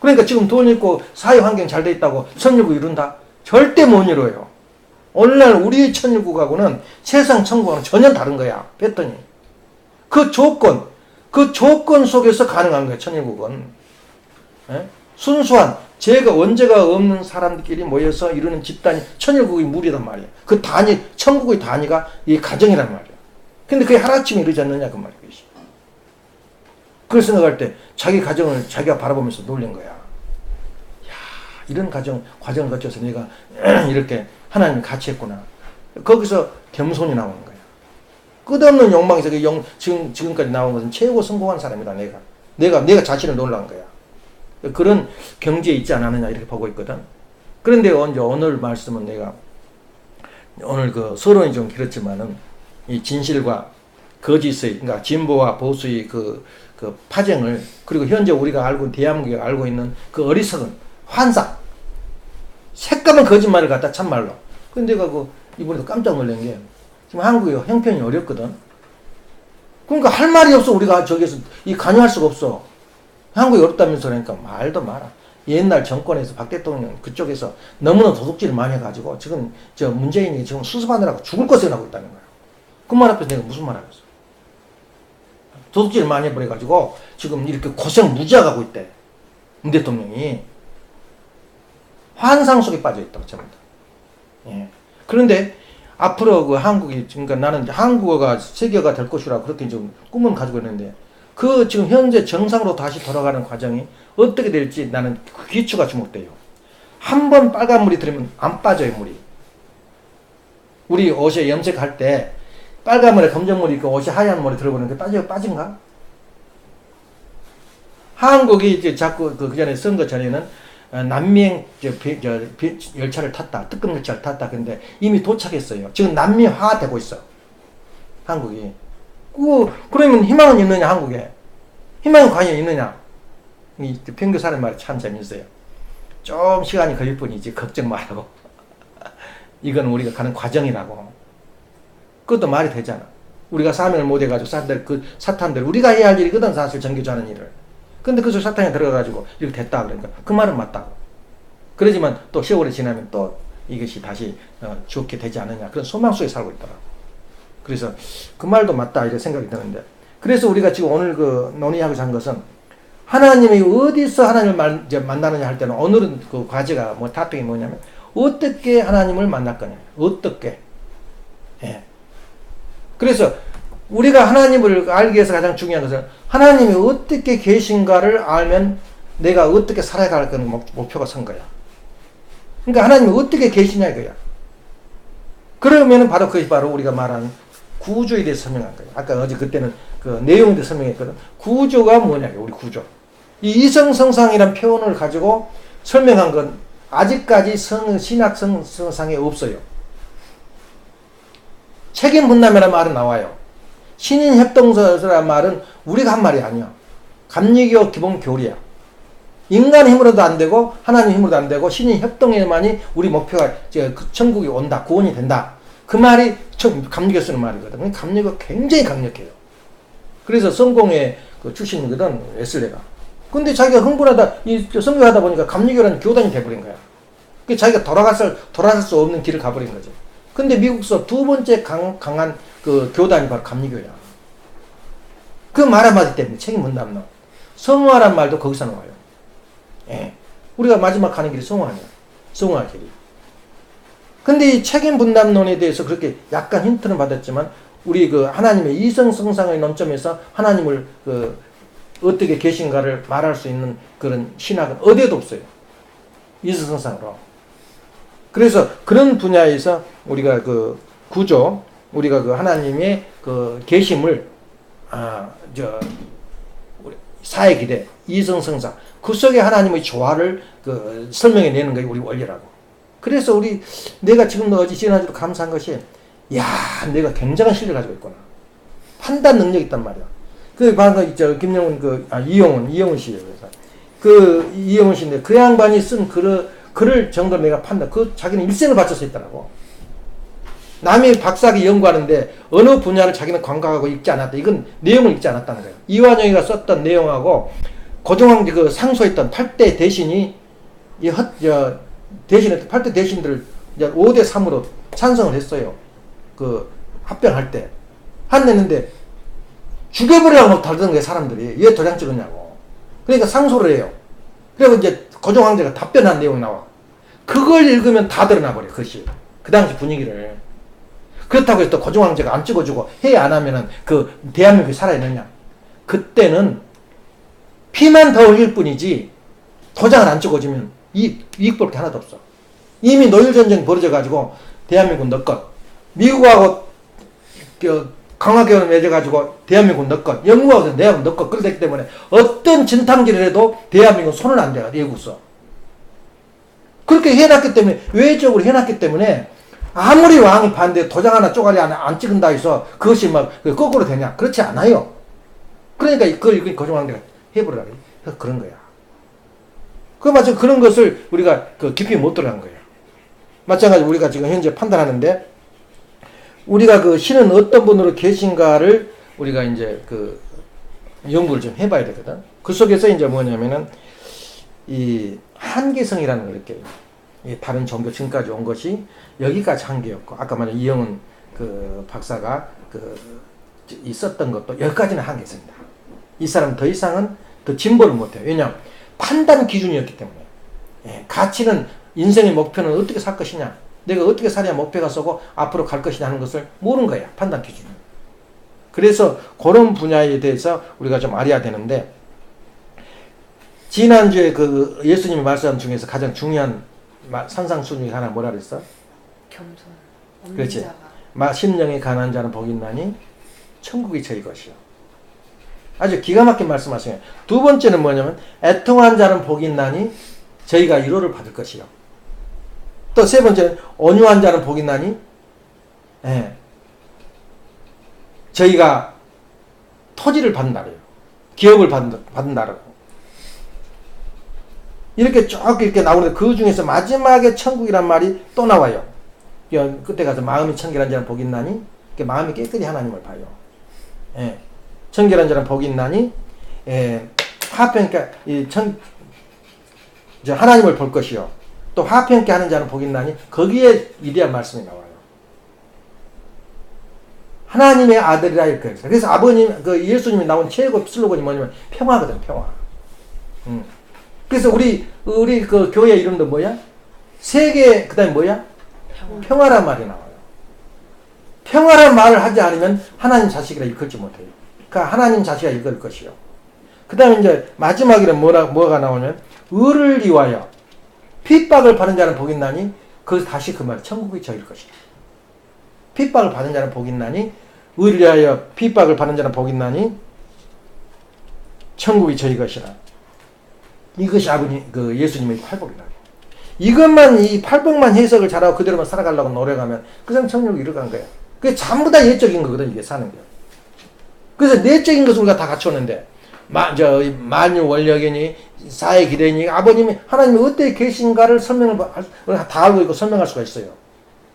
그러니까 지금 돈 있고 사회 환경 잘 돼 있다고 천일국 이룬다? 절대 못 이뤄요. 오늘날 우리의 천일국하고는 세상 천국하고는 전혀 다른 거야. 패턴이. 그 조건 속에서 가능한 거야. 천일국은. 순수한 죄가 원죄가 없는 사람들끼리 모여서 이루는 집단이 천일국의 무리단 말이야. 그 단위, 천국의 단위가 이 가정이란 말이야. 근데 그게 하루아침에 이루지 않느냐 그 말이야. 그걸 생각할 때 자기 가정을 자기가 바라보면서 놀린 거야. 야, 이런 과정을 거쳐서 내가 이렇게 하나님을 같이 했구나. 거기서 겸손이 나오는 거야. 끝없는 욕망에서 지금까지 나온 것은 최고 성공한 사람이다. 내가 자신을 놀란 거야. 그런 경지에 있지 않았느냐 이렇게 보고 있거든. 그런데 오늘 말씀은 내가 오늘 그 서론이 좀 길었지만은 이 진실과 거짓의 그러니까 진보와 보수의 그 파쟁을 그리고 현재 우리가 대한민국이 알고 있는 그 어리석은 환상 색감은 거짓말을 갖다 참말로. 근데 내가 이번에도 깜짝 놀란 게 지금 한국이 형편이 어렵거든. 그러니까 할 말이 없어. 우리가 저기서 관여할 수가 없어. 한국이 어렵다면서 그러니까 말도 마라. 옛날 정권에서 박 대통령 그쪽에서 너무나 도둑질을 많이 해가지고 지금 저 문재인이 지금 수습하느라고 죽을 것을 하고 있다는 거야. 그 말 앞에서 내가 무슨 말 하겠어. 도둑질을 많이 해버려가지고 지금 이렇게 고생 무지하게 하고 있대. 문 대통령이. 환상 속에 빠져 있다고 전부 다. 예. 그런데 앞으로 그 한국이 그러니까 나는 한국어가 세계어가 될 것이라고 그렇게 좀 꿈은 가지고 있는데 그 지금 현재 정상으로 다시 돌아가는 과정이 어떻게 될지 나는 그 기초가 주목돼요. 한 번 빨간 물이 들으면 안 빠져요, 물이. 우리 옷에 염색할 때 빨간 물에 검정 물이 있고 옷이 하얀 물이 들어보는 게 빠진가? 한국이 이제 자꾸 그 전에 선거 전에는 난미행 열차를 탔다. 특급 열차를 탔다. 근데 이미 도착했어요. 지금 난미화 되고 있어. 한국이. 그러면 희망은 있느냐, 한국에? 희망은 과연 있느냐? 이 평균 사람 말이 참 재밌어요. 좀 시간이 걸릴 뿐이지, 걱정 말라고. 이건 우리가 가는 과정이라고. 그것도 말이 되잖아. 우리가 사명을 못 해가지고 사탄들, 우리가 해야 할 일이거든, 사실 전교조하는 일을. 근데 그 속 사탄에 들어가가지고 이렇게 됐다 그러니까 그 말은 맞다고. 그러지만 또 세월이 지나면 또 이것이 다시 좋게 되지 않느냐 그런 소망 속에 살고 있더라고. 그래서 그 말도 맞다 이렇게 생각이 드는데 그래서 우리가 지금 오늘 그 논의하고자 한 것은 하나님이 어디서 하나님을 만나느냐 할 때는 오늘은 그 과제가 타픽이 뭐냐면 어떻게 하나님을 만날 거냐. 어떻게. 예. 그래서 우리가 하나님을 알기 위해서 가장 중요한 것은 하나님이 어떻게 계신가를 알면 내가 어떻게 살아갈 그런 목표가 선 거야. 그러니까 하나님이 어떻게 계시냐 이거야. 그러면 바로 그것이 바로 우리가 말하는 구조에 대해서 설명한 거야. 아까 어제 그때는 그 내용에 대해서 설명했거든. 구조가 뭐냐, 우리 구조. 이 이성성상이라는 표현을 가지고 설명한 건 아직까지 신학 성상에 없어요. 책임 분담이라는 말은 나와요. 신인 협동서라는 말은 우리가 한 말이 아니야. 감리교 기본 교리야. 인간 힘으로도 안 되고 하나님 힘으로도 안 되고 신인 협동에만이 우리 목표가 천국이 온다, 구원이 된다. 그 말이 감리교 쓰는 말이거든. 감리교가 굉장히 강력해요. 그래서 성공의 그 출신이거든, 웨슬레가. 근데 자기가 흥분하다, 성교하다 보니까 감리교라는 교단이 돼버린 거야. 그 자기가 돌아갈 수 없는 길을 가버린 거지. 근데 미국서 두 번째 강한 그 교단이 바로 감리교야. 그 말 한마디 때문에 책임 못 남는. 성화란 말도 거기서 나와요. 예. 우리가 마지막 가는 길이 성화냐. 성화 길이. 근데 이 책임 분담론에 대해서 그렇게 약간 힌트는 받았지만, 우리 그 하나님의 이성성상의 논점에서 하나님을 그 어떻게 계신가를 말할 수 있는 그런 신학은 어디에도 없어요. 이성성상으로. 그래서 그런 분야에서 우리가 그 구조, 우리가 그 하나님의 그 계심을 우리 사회 기대, 이성성사, 그 속에 하나님의 조화를 설명해 내는 거예요, 우리 원리라고. 그래서 내가 지금도 어제 지난주도 감사한 것이, 야, 내가 굉장한 실력을 가지고 있구나. 판단 능력이 있단 말이야. 방금 김영훈 이영훈 씨예요. 그래서 이영훈 씨인데 그 양반이 쓴 글을 정도로 내가 판단, 자기는 일생을 바쳐서 했더라고. 남이 박사학위 연구하는데 어느 분야를 자기는 관광하고 읽지 않았다. 이건 내용을 읽지 않았다는 거예요. 이완영이가 썼던 내용하고 고종황제 상소했던 8대 대신이 대신했던 8대 대신들을 이제 5대 3으로 찬성을 했어요. 합병할 때. 했는데 죽여버리라고 막 다르던 거예요, 사람들이. 왜 도장 찍었냐고. 그러니까 상소를 해요. 그리고 이제 고종황제가 답변한 내용이 나와. 그걸 읽으면 다 드러나 버려, 그것이. 그 당시 분위기를. 그렇다고 해서 또 고종황제가 안 찍어주고 해 안 하면은 대한민국이 살아있느냐. 그때는 피만 더 흘릴 뿐이지 도장을 안 찍어주면 이익 볼 게 하나도 없어. 이미 노일전쟁 벌어져가지고 대한민국 너 것, 미국하고 강화교를 맺어가지고 대한민국 너 것, 영국하고 대한민국 너 것, 그렇기 때문에 어떤 진탕질을 해도 대한민국은 손을 안 대가, 내국서. 그렇게 해놨기 때문에, 외적으로 해놨기 때문에 아무리 왕이 반대 도장 하나 쪼가리 안 찍은다 해서 그것이 막 거꾸로 되냐? 그렇지 않아요. 그러니까 그걸 고종황제가 해버리라. 그래서 그런 거야. 마치 그런 것을 우리가 깊이 못 들어간 거예요. 마찬가지로 우리가 지금 현재 판단하는데, 우리가 신은 어떤 분으로 계신가를 우리가 이제 연구를 좀 해봐야 되거든. 그 속에서 이제 뭐냐면은 이 한계성이라는 걸 느껴요. 이 다른 종교 지금까지 온 것이 여기까지 한계였고, 아까 말한 이영훈 박사가 있었던 것도 여기까지는 한계성이다. 이 사람은 더 이상은 더 진보를 못해요. 왜냐하면 판단 기준이었기 때문에. 예, 가치는, 인생의 목표는 어떻게 살 것이냐, 내가 어떻게 살아야 목표가 서고 앞으로 갈 것이냐 하는 것을 모르는 거야, 판단 기준. 그래서 그런 분야에 대해서 우리가 좀 알아야 되는데, 지난주에 예수님이 말씀 중에서 가장 중요한 산상수 중에 하나 뭐라 그랬어? 겸손. 그렇지. 심령이 가난한 자는 복이 있나니 천국이 저희 것이요. 아주 기가 막힌 말씀하시네요. 두 번째는 뭐냐면 애통한 자는 복이 있나니 저희가 위로를 받을 것이요. 또 세 번째는 온유한 자는 복이 있나니 저희가 토지를 받는다래요. 기업을 받는다라고. 이렇게 쭉 이렇게 나오는데 그 중에서 마지막에 천국이란 말이 또 나와요. 그때 가서 마음이 청결한 자는 복이 있나니, 마음이 깨끗이 하나님을 봐요. 예. 청결한 자는 복이 있나니, 화평케, 하나님을 볼 것이요. 또 화평케 하는 자는 복이 있나니, 거기에 위대한 말씀이 나와요. 하나님의 아들이라 이렇게 했어요. 그래서 아버님, 예수님이 나온 최고 슬로건이 뭐냐면 평화거든, 평화. 그래서 우리 교회 이름도 뭐야? 세계, 그 다음에 뭐야? 평화란 말이 나와요. 평화란 말을 하지 않으면 하나님 자식이라 일컬지 못해요. 그러니까 하나님 자식이라 일컬 것이요. 그 다음에 이제 마지막에는 뭐가 나오냐면, 의를 위하여 핍박을 받은 자는 복이 있나니, 다시 그 말, 천국이 저일 것이다. 핍박을 받은 자는 복이 있나니, 의를 위하여 핍박을 받은 자는 복이 있나니, 천국이 저희 것이라. 이것이 예수님의 팔복이라고. 이것만, 이 팔복만 해석을 잘하고 그대로만 살아가려고 노력하면 그 사람 천국을 이뤄간 거야. 그게 전부 다 예적인 거거든, 이게 사는 게. 그래서 내적인 것을 우리가 다 갖췄는데, 만유 원력이니, 사회 기대니, 아버님이, 하나님이 어떻게 계신가를 다 알고 있고 설명할 수가 있어요.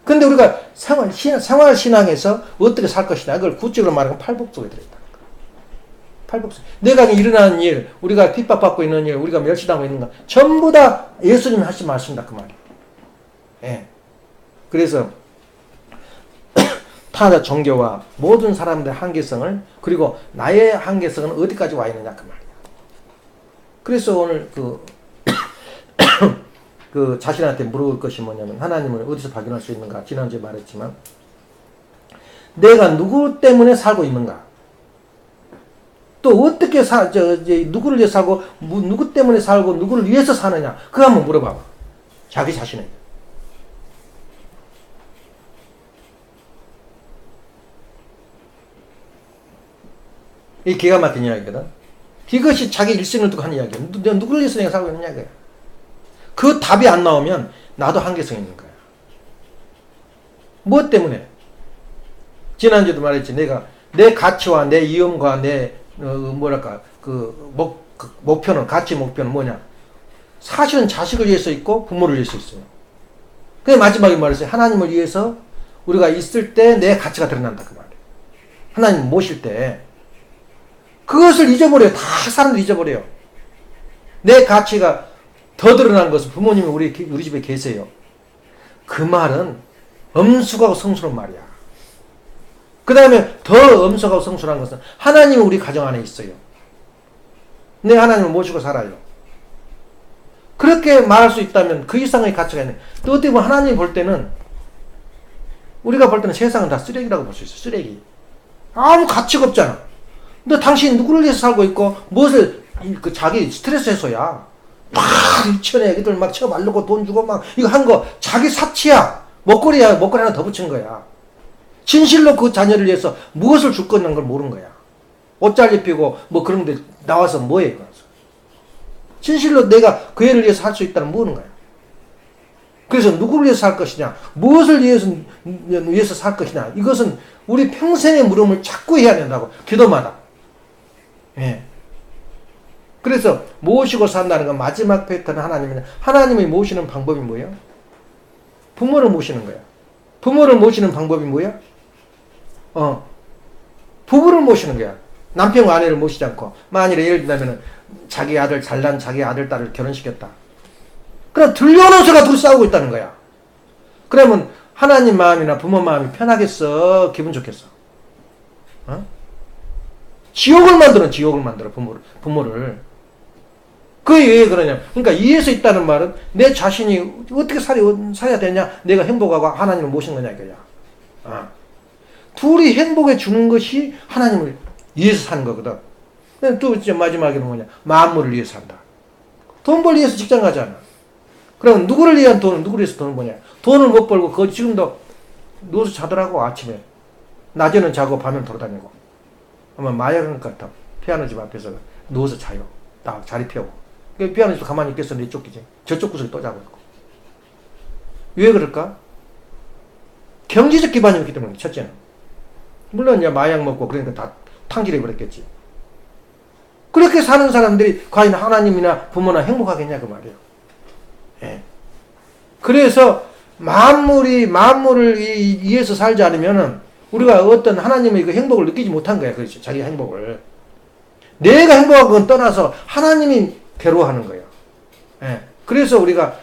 근데 우리가 생활 신앙에서 어떻게 살 것이냐, 그걸 구체적으로 말하면 팔복 속에 들어있다. 팔복속. 내가 일어나는 일, 우리가 핍박받고 있는 일, 우리가 멸시당하고 있는 거, 전부 다 예수님이 하신 말씀이다, 그 말이에요. 예. 그래서, 타 종교와 모든 사람들의 한계성을, 그리고 나의 한계성은 어디까지 와 있느냐, 그 말이에요. 그래서 오늘 자신한테 물어볼 것이 뭐냐면, 하나님을 어디서 발견할 수 있는가? 지난주에 말했지만, 내가 누구 때문에 살고 있는가? 또 어떻게 누구를 위해서 살고, 누구 때문에 살고, 누구를 위해서 사느냐? 그거 한번 물어봐봐. 자기 자신에게. 이 기가 막힌 이야기거든. 이것이 자기 일생을 두고 하는 이야기야. 내가 누구를 위해서 내가 살고 있는 이야기야. 그 답이 안 나오면 나도 한계성이 있는 거야. 무엇 때문에? 지난주도 말했지. 내가 내 가치와 내 위험과 내 목표는 가치 목표는 뭐냐? 사실은 자식을 위해서 있고 부모를 위해서 있어요. 그게 마지막에 말했어요. 하나님을 위해서 우리가 있을 때 내 가치가 드러난다 그 말이에요. 하나님 모실 때 그것을 잊어버려요. 다 사람들이 잊어버려요. 내 가치가 더 드러난 것은 부모님이 우리 집에 계세요. 그 말은 엄숙하고 성스러운 말이야. 그 다음에 더 엄숙하고 성스러운 것은 하나님이 우리 가정 안에 있어요. 내 하나님을 모시고 살아요. 그렇게 말할 수 있다면 그 이상의 가치가 있는. 또 어떻게 보면 하나님이 볼 때는 우리가 볼 때는 세상은 다 쓰레기라고 볼 수 있어. 쓰레기. 아무 가치가 없잖아. 근데 당신 누구를 위해서 살고 있고 무엇을 자기 스트레스 해소야. 막 유치원에 애기들 막 쳐 말르고 돈 주고 막 이거 한 거 자기 사치야. 먹거리야. 먹거리 하나 더 붙인 거야. 진실로 그 자녀를 위해서 무엇을 줄 거냐는 걸 모르는 거야. 옷 잘 입히고 뭐 그런 데 나와서 뭐해. 진실로 내가 그 애를 위해서 할 수 있다는 모르는 거야. 그래서 누구를 위해서 살 것이냐, 무엇을 위해서 살 것이냐, 이것은 우리 평생의 물음을 자꾸 해야 된다고. 기도마다. 예. 그래서 모시고 산다는 건 마지막 패턴은 하나님이 모시는 방법이 뭐예요? 부모를 모시는 거야. 부모를 모시는 방법이 뭐야? 부부를 모시는 거야. 남편과 아내를 모시지 않고. 만일에 예를 들면 자기 아들, 잘난 자기 아들, 딸을 결혼시켰다. 그럼 들려오는 소리가 둘이 싸우고 있다는 거야. 그러면 하나님 마음이나 부모 마음이 편하겠어? 기분 좋겠어? 지옥을 만들어, 부모를. 그게 왜 그러냐. 그러니까 이에서 있다는 말은 내 자신이 어떻게 살아야 되냐, 내가 행복하고 하나님을 모신 거냐, 이거야. 둘이 행복해 주는 것이 하나님을 위해서 사는 거거든. 또 이제 마지막에는 뭐냐, 만물을 위해서 산다. 돈 벌기 위해서 직장 가잖아. 그럼 누구를 위한 돈은, 누구를 위해서 돈은 뭐냐? 돈을 못 벌고, 그거 지금도 누워서 자더라고, 아침에. 낮에는 자고, 밤에는 돌아다니고. 아마 마약한 것 같아. 피아노 집 앞에서 누워서 자요. 딱 자리 펴고. 피아노 집도 가만히 있겠어, 내 쫓기지. 저쪽 구석에 또 자고 있고. 왜 그럴까? 경제적 기반이 없기 때문에, 첫째는. 물론, 이제 마약 먹고, 그러니까 다 탕질해버렸겠지. 그렇게 사는 사람들이 과연 하나님이나 부모나 행복하겠냐, 그 말이에요. 예. 그래서 만물을 위해서 살지 않으면은 우리가 어떤 하나님의 그 행복을 느끼지 못한 거야. 그렇지. 자기 행복을. 내가 행복한 건 떠나서 하나님이 괴로워하는 거예요. 예. 그래서 우리가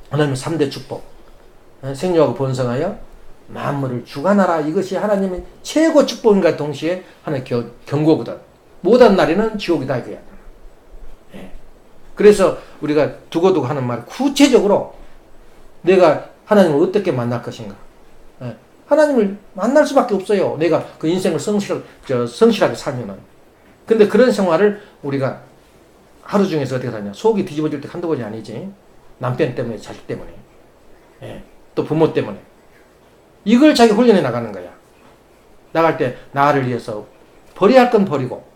하나님의 3대 축복. 생육하고 번성하여 만물을 주관하라. 이것이 하나님의 최고 축복인가 동시에 하나의 경고거든. 못한 날에는 지옥이다, 이거야. 예. 그래서 우리가 두고두고 하는 말, 구체적으로 내가 하나님을 어떻게 만날 것인가. 예. 하나님을 만날 수밖에 없어요. 내가 그 인생을 성실하게 살면은. 근데 그런 생활을 우리가 하루 중에서 어떻게 사냐. 속이 뒤집어질 때 한두 번이 아니지. 남편 때문에, 자식 때문에. 예. 또 부모 때문에. 이걸 자기 훈련해 나가는 거야. 나갈 때 나를 위해서 버려야 할 건 버리고.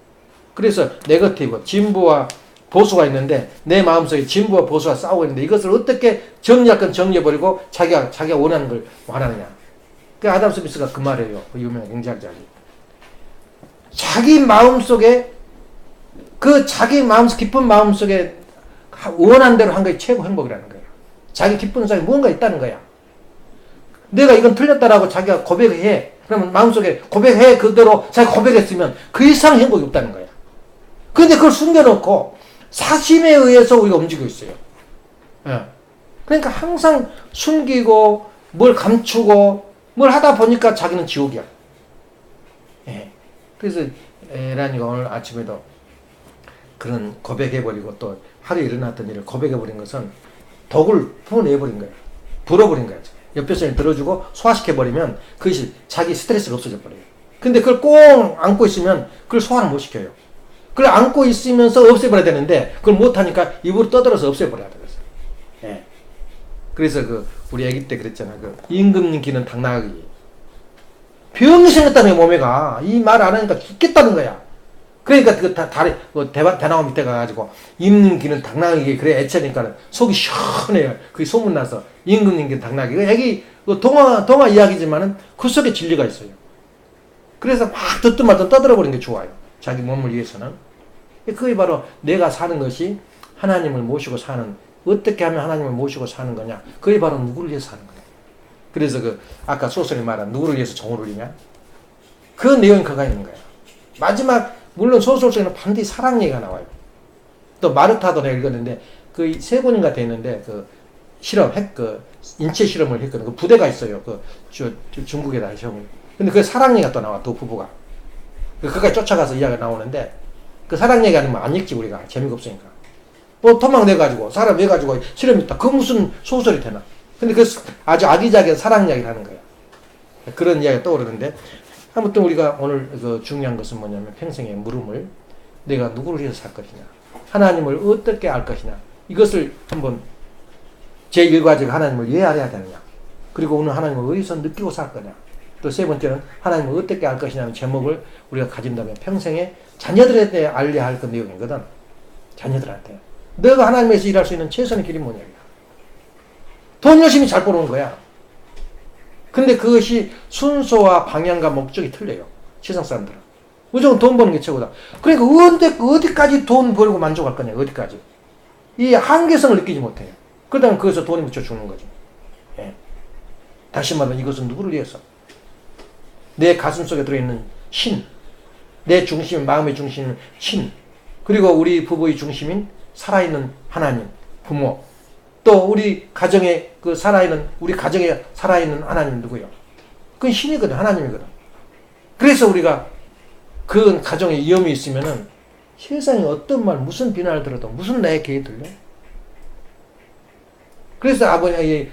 그래서 네거티브, 진보와 보수가 있는데 내 마음속에 진보와 보수가 싸우고 있는데 이것을 어떻게 정리할 건 정리해버리고 자기가 원하는 걸 원하느냐. 그 아담 스미스가 그 말이에요. 그 유명한 경제학자이. 자기 마음속에 깊은 마음속에 원하는 대로 한 것이 최고 행복이라는 거예요. 자기 기쁜 속에 무언가 있다는 거야. 내가 이건 틀렸다라고 자기가 고백해. 그러면 마음속에 고백해. 그대로 자기가 고백했으면 그 이상 행복이 없다는 거야. 그런데 그걸 숨겨놓고 사심에 의해서 우리가 움직이고 있어요. 예. 그러니까 항상 숨기고 뭘 감추고 뭘 하다 보니까 자기는 지옥이야. 예. 그래서 에란이가 오늘 아침에도 그런 고백해버리고 또 하루에 일어났던 일을 고백해버린 것은 독을 풀어내버린 거예요. 불어버린 거예요. 옆에 사람이 들어주고 소화시켜버리면 그것이 자기 스트레스가 없어져 버려요. 근데 그걸 꼭 안고 있으면 그걸 소화를 못 시켜요. 그걸 안고 있으면서 없애버려야 되는데 그걸 못하니까 입으로 떠들어서 없애버려야 돼요. 예. 그래서 우리 애기 때 그랬잖아. 임금님 기는 당나귀. 병이 생겼다는 거야, 몸에가. 이 말 안 하니까 죽겠다는 거야. 그러니까 그 다리 대나무 밑에 가가지고 임금님께는 당나귀 그래 애처니까 속이 시원해요. 그게 소문나서 임금님께 당나귀. 그 애기 그 동화 이야기지만은 그 속에 진리가 있어요. 그래서 막 듣든 말든 떠들어버리는 게 좋아요. 자기 몸을 위해서는. 그게 바로 내가 사는 것이 하나님을 모시고 사는, 어떻게 하면 하나님을 모시고 사는 거냐. 그게 바로 누구를 위해서 사는 거예요. 그래서 그 아까 소설이 말한 누구를 위해서 종을 울리냐. 그 내용이 그가 있는 거예요. 마지막 물론 소설 속에는 반드시 사랑 얘기가 나와요. 또 마르타도 내가 읽었는데 그 3권인가 되는데 그 실험 그 인체 실험을 했거든. 그 부대가 있어요. 저 중국에다 하셔고. 근데 그 사랑 얘기가 또 나와. 두 부부가. 그까지 쫓아가서 이야기가 나오는데 그 사랑 얘기 아니면 안 읽지 우리가. 재미가 없으니까. 뭐 도망내가지고 사람 해가지고 실험 있다. 그 무슨 소설이 되나. 근데 그 아주 아기자기한 사랑 이야기를 하는 거야. 그런 이야기가 떠오르는데 아무튼 우리가 오늘 그 중요한 것은 뭐냐면 평생의 물음을 내가 누구를 위해서 살 것이냐. 하나님을 어떻게 알 것이냐. 이것을 한번 제1과제가 하나님을 왜 알아야 되느냐. 그리고 오늘 하나님을 어디서 느끼고 살 거냐. 또 3번째는 하나님을 어떻게 알 것이냐는 제목을 우리가 가진다면 평생에 자녀들한테 알려야 할 그 내용이거든. 자녀들한테. 너가 하나님에서 일할 수 있는 최선의 길이 뭐냐. 돈 열심히 잘 벌어온 거야. 근데 그것이 순서와 방향과 목적이 틀려요. 세상 사람들은. 무조건 돈 버는 게 최고다. 그러니까 어디까지 돈 벌고 만족할 거냐. 어디까지. 이 한계성을 느끼지 못해요. 그러다가 거기서 돈이 묻혀 죽는 거죠. 예. 다시 말하면 이것은 누구를 위해서? 내 가슴 속에 들어있는 신. 내 중심, 마음의 중심은 신. 그리고 우리 부부의 중심인 살아있는 하나님, 부모. 또 우리 가정에 우리 가정에 살아있는 하나님 누구요? 그건 신이거든. 하나님이거든. 그래서 우리가 그 가정에 위험이 있으면은 세상에 어떤 말, 무슨 비난을 들어도 무슨 나의 귀에 들려? 그래서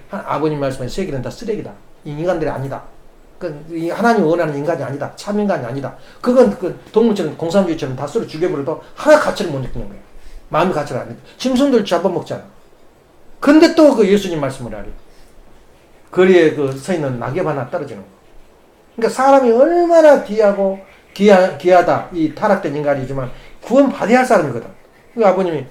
아버님 말씀에 세계는 다 쓰레기다. 이 인간들이 아니다. 이 하나님 원하는 인간이 아니다. 참 인간이 아니다. 그건 동물처럼 공산주의처럼 다 썰어 죽여버려도 하나 가치를 못 느끼는 거예요. 마음의 가치를 안 느끼고. 짐승들 잡아먹잖아. 근데 또 그 예수님 말씀을 하래. 거리에 서 있는 낙엽 하나 떨어지는 거. 그러니까 사람이 얼마나 귀하다. 이 타락된 인간이지만 구원 받아야 할 사람이거든. 그 아버님이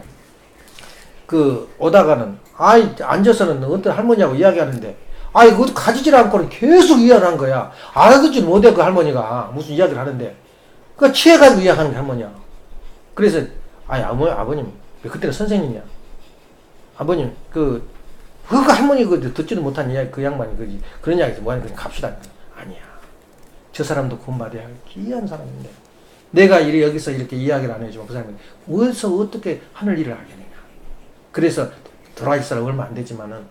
오다가는 앉아서는 어떤 할머니하고 이야기하는데 그것도 가지질 않고는 계속 이야기하는 거야. 알아듣지 못해 그 할머니가 무슨 이야기를 하는데 그 취해가지고 이야기하는 게 할머니야. 그래서 아버님 그때는 선생님이야. 아버님 그 할머니 듣지도 못한 이야기 그 양반이 그런 이야기에서 뭐하니 그냥 갑시다. 아니야. 저 사람도 구원받아야 할 귀한 사람인데 내가 여기서 이렇게 이야기를 안 해주면 그 사람이 어디서 어떻게 하늘 일을 하겠느냐. 그래서 돌아가실 사람 얼마 안 되지만은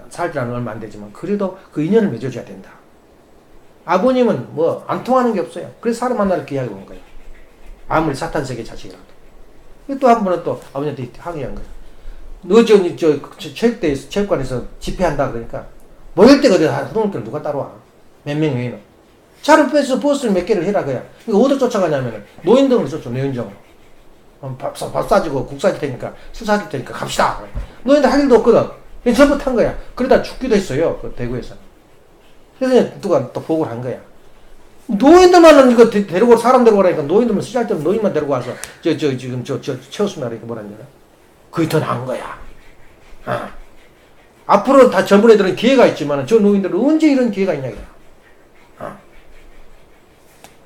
살기라는 얼마 안 되지만 그래도 그 인연을 맺어줘야 된다. 아버님은 뭐 안 통하는 게 없어요. 그래서 사람 만나러 이렇게 이야기 온 거예요. 아무리 사탄 세계 자식이라도. 또 한 번은 또 아버님한테 항의한 거예요. 너 체육관에서 집회한다 그러니까 모일 때가 어디 하동들 누가 따라와? 몇 명 외에는. 차를 빼서 버스를 몇 개를 해라 그야. 어디로 쫓아가냐면은 노인등을 쫓죠. 노인정으로. 밥 사주고 국 사줄 테니까 술 사줄 테니까 갑시다. 노인들 할 일도 없거든. 전부 탄 거야. 그러다 죽기도 했어요. 그 대구에서. 그래서 누가 또 보고를 한 거야. 노인들만 이거 데리고 사람 데리고 오라니까 노인들만 쓰잘데없는 노인만 데리고 와서 지금 채웠습니다. 이렇게 뭐라는 거야. 그게 더 나은 거야. 앞으로 다 젊은 애들은 기회가 있지만 저 노인들은 언제 이런 기회가 있냐 이거야.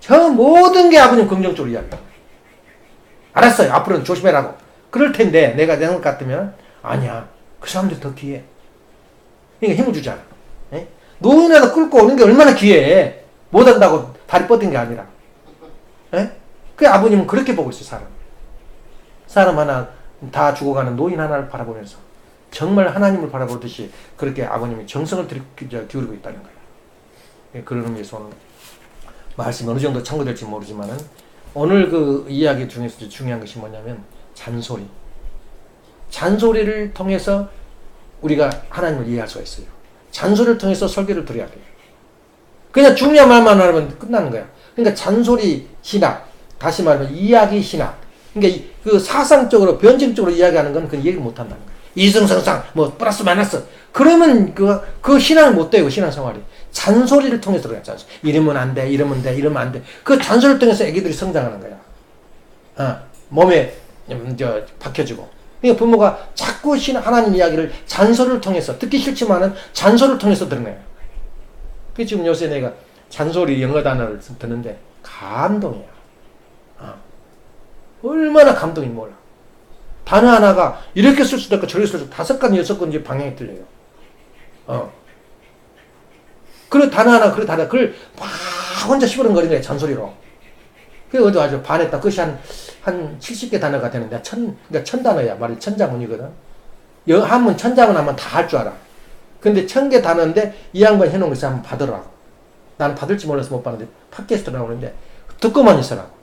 저 모든 게 아버님 긍정적으로 이야기해. 알았어요. 앞으로는 조심해라고. 그럴 텐데 내가 내 것 같으면 아니야. 그 사람들 더 귀해. 그러니까 힘을 주잖아. 에? 노인에다 끌고 오는 게 얼마나 귀해. 못한다고 다리 뻗은 게 아니라. 에? 그 아버님은 그렇게 보고 있어요. 사람 하나 다 죽어가는 노인 하나를 바라보면서 정말 하나님을 바라보듯이 그렇게 아버님이 정성을 기울이고 있다는 거예요. 그런 의미에서 오늘 말씀이 어느 정도 참고될지 모르지만은 오늘 그 이야기 중에서 중요한 것이 뭐냐면 잔소리. 잔소리를 통해서 우리가 하나님을 이해할 수가 있어요. 잔소리를 통해서 설교를 드려야 돼요. 그냥 중요한 말만 하면 끝나는 거야. 그러니까 잔소리 신학, 다시 말하면 이야기 신학. 그러니까 그 사상적으로 변증적으로 이야기하는 건 그건 얘기 못 한다는 거야. 이승성상 뭐 플러스 마이너스. 그러면 그 신앙을 못 돼요. 신앙생활이. 잔소리를 통해서 그래요. 잔소리. 이러면 안 돼. 이러면 돼. 이러면 안 돼. 그 잔소리를 통해서 애기들이 성장하는 거야. 몸에 박혀지고. 그러니까 부모가 자꾸 하나님 이야기를 잔소리를 통해서 듣기 싫지만은 잔소리를 통해서 들어내요. 그 지금 요새 내가 잔소리 영어 단어를 듣는데 감동이야. 얼마나 감동이 몰라. 단어 하나가 이렇게 쓸 수도 있고 저렇게 쓸 수도 있고 5건 6건지 방향이 틀려요. 그 단어 하나 그걸 막 혼자 시부렁거리는 거야 잔소리로. 그래서 어디 아주 반했다. 그것이 한 70개 단어가 되는데 그러니까 1000단어야. 말이 천자문이거든. 한문 1000자문 하면 다 할 줄 알아. 근데 1000개 단어인데 이 양반 해놓은 것을 한번 받으라고. 나는 받을지 몰라서 못 받는데 팟캐스트로 나오는데 듣고만 있으라고.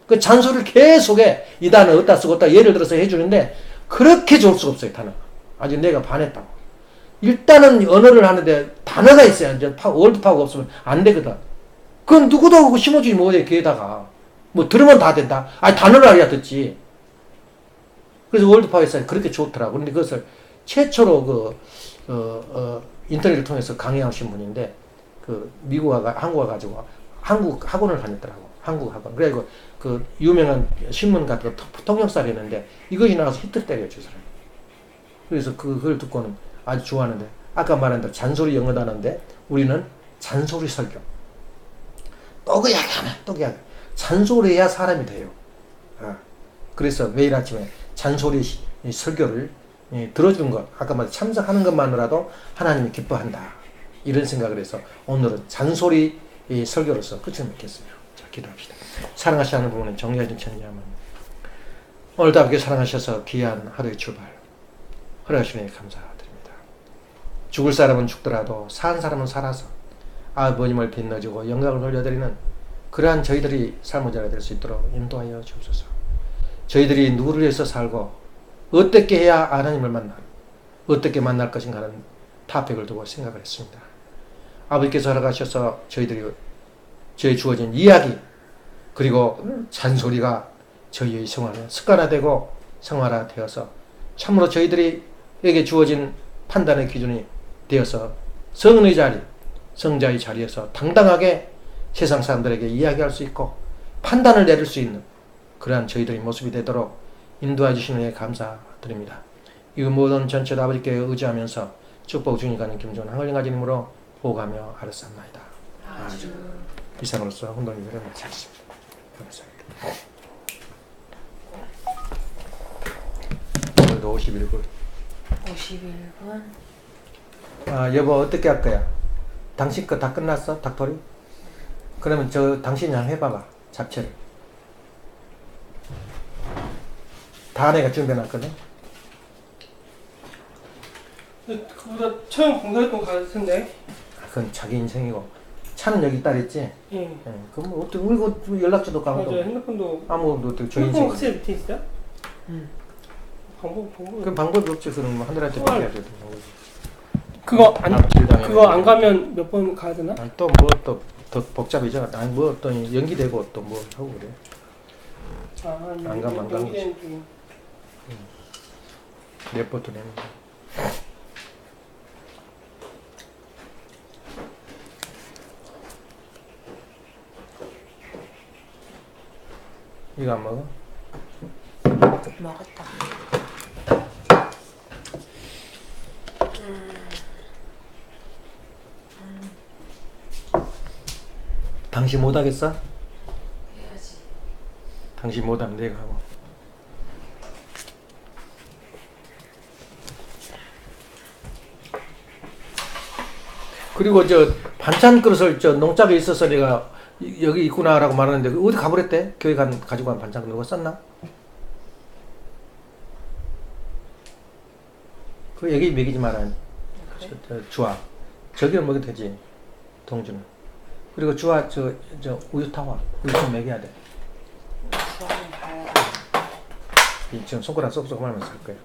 그 잔소리를 계속 해. 이 단어 어디다 쓰고 어디다 예를 들어서 해주는데 그렇게 좋을 수가 없어요. 단어가. 아직 내가 반했다고. 일단은 언어를 하는데 단어가 있어야 이제 월드파워가 없으면 안 되거든. 그건 누구도 그거 심어주지 못해. 귀에다가 뭐 들으면 다 된다. 아니 단어를 알아야 듣지. 그래서 월드파워에서 그렇게 좋더라고. 근데 그것을 최초로 인터넷을 통해서 강의하신 분인데 미국 한국 와가지고 한국 학원을 다녔더라고. 한국 학원. 그래가지고 그 유명한 신문 같은 거 통역사를 했는데 이것이 나와서 히트 때려줘 사람. 그래서 그걸 듣고는 아주 좋아하는데 아까 말한 대로 잔소리 영어 단어인데 우리는 잔소리 설교. 또 그 이야기 하나 또 그 이야기. 잔소리해야 사람이 돼요. 그래서 매일 아침에 잔소리 설교를 들어주는 것, 아까 말한 참석하는 것만으로도 하나님이 기뻐한다. 이런 생각을 해서 오늘은 잔소리 설교로서 끝을 맺겠어요. 자, 기도합시다. 사랑하시는 부모님, 정리하신 천지하면 오늘도 아버지 사랑하셔서 귀한 하루의 출발 허락하시니 감사드립니다. 죽을 사람은 죽더라도 산 사람은 살아서 아버님을 빛내주고 영광을 돌려드리는 그러한 저희들이 삶의 자가 될 수 있도록 인도하여 주옵소서. 저희들이 누구를 위해서 살고 어떻게 해야 하나님을 만나 어떻게 만날 것인가 하는 타격을 두고 생각을 했습니다. 아버지께서 허락하셔서 저희들이 저희 주어진 이야기 그리고 잔소리가 저희의 생활에 습관화되고 생활화되어서 참으로 저희들에게 주어진 판단의 기준이 되어서 성의 자리, 성자의 자리에서 당당하게 세상 사람들에게 이야기할 수 있고 판단을 내릴 수 있는 그러한 저희들의 모습이 되도록 인도해 주시는 데 감사드립니다. 이 모든 전체도 아버지께 의지하면서 축복 중이 가는 김종원 한글링가지님으로 보호하며 아뢰옵나이다. 아멘. 이상으로서 혼돈이 되는 마치겠습니다. 감사합니다. 오늘도 51분. 51분. 여보 어떻게 할 거야? 당신 거 다 끝났어? 닭토리? 그러면 당신이 한번 해봐봐. 잡채를. 다 내가 준비해놨거든. 그보다 처음 봉사활동 갔을 텐데. 그건 자기 인생이고. 차는 여기 딸 있지? 예. 그럼 어떻게 우리 연락처도 맞아요. 까먹고 핸드폰도. 아무것도 어떻게 저 핸드폰 인생. 확실히 밑에 있어요? 방법. 그 방법이 없지. 그럼 하늘한테 맡겨야 돼. 그거 납치당해야 안 가면 몇 번 가야 되나? 아니 또 뭐 더 복잡해져. 아니 뭐 또 연기되고 또 뭐 하고 그래. 안 가면 안 가는 거지. 레포트 내는 거. 이거 안 먹어? 먹었다. 당신 못하겠어? 해야지. 당신 못하면 내가 하고. 그리고 반찬 그릇을 농장에 있어서 내가 여기 있구나라고 말하는데 어디 가버렸대? 교회 가지고 간 반찬 누가 썼나? 그 얘기 먹이지 마라. 그래? 주아. 저기는 먹여도 되지. 동주는. 그리고 주아 우유 타와. 우유 좀 먹여야 돼. 주아는 봐야. 지금 손가락 쏙쏙 말면서 할 거야.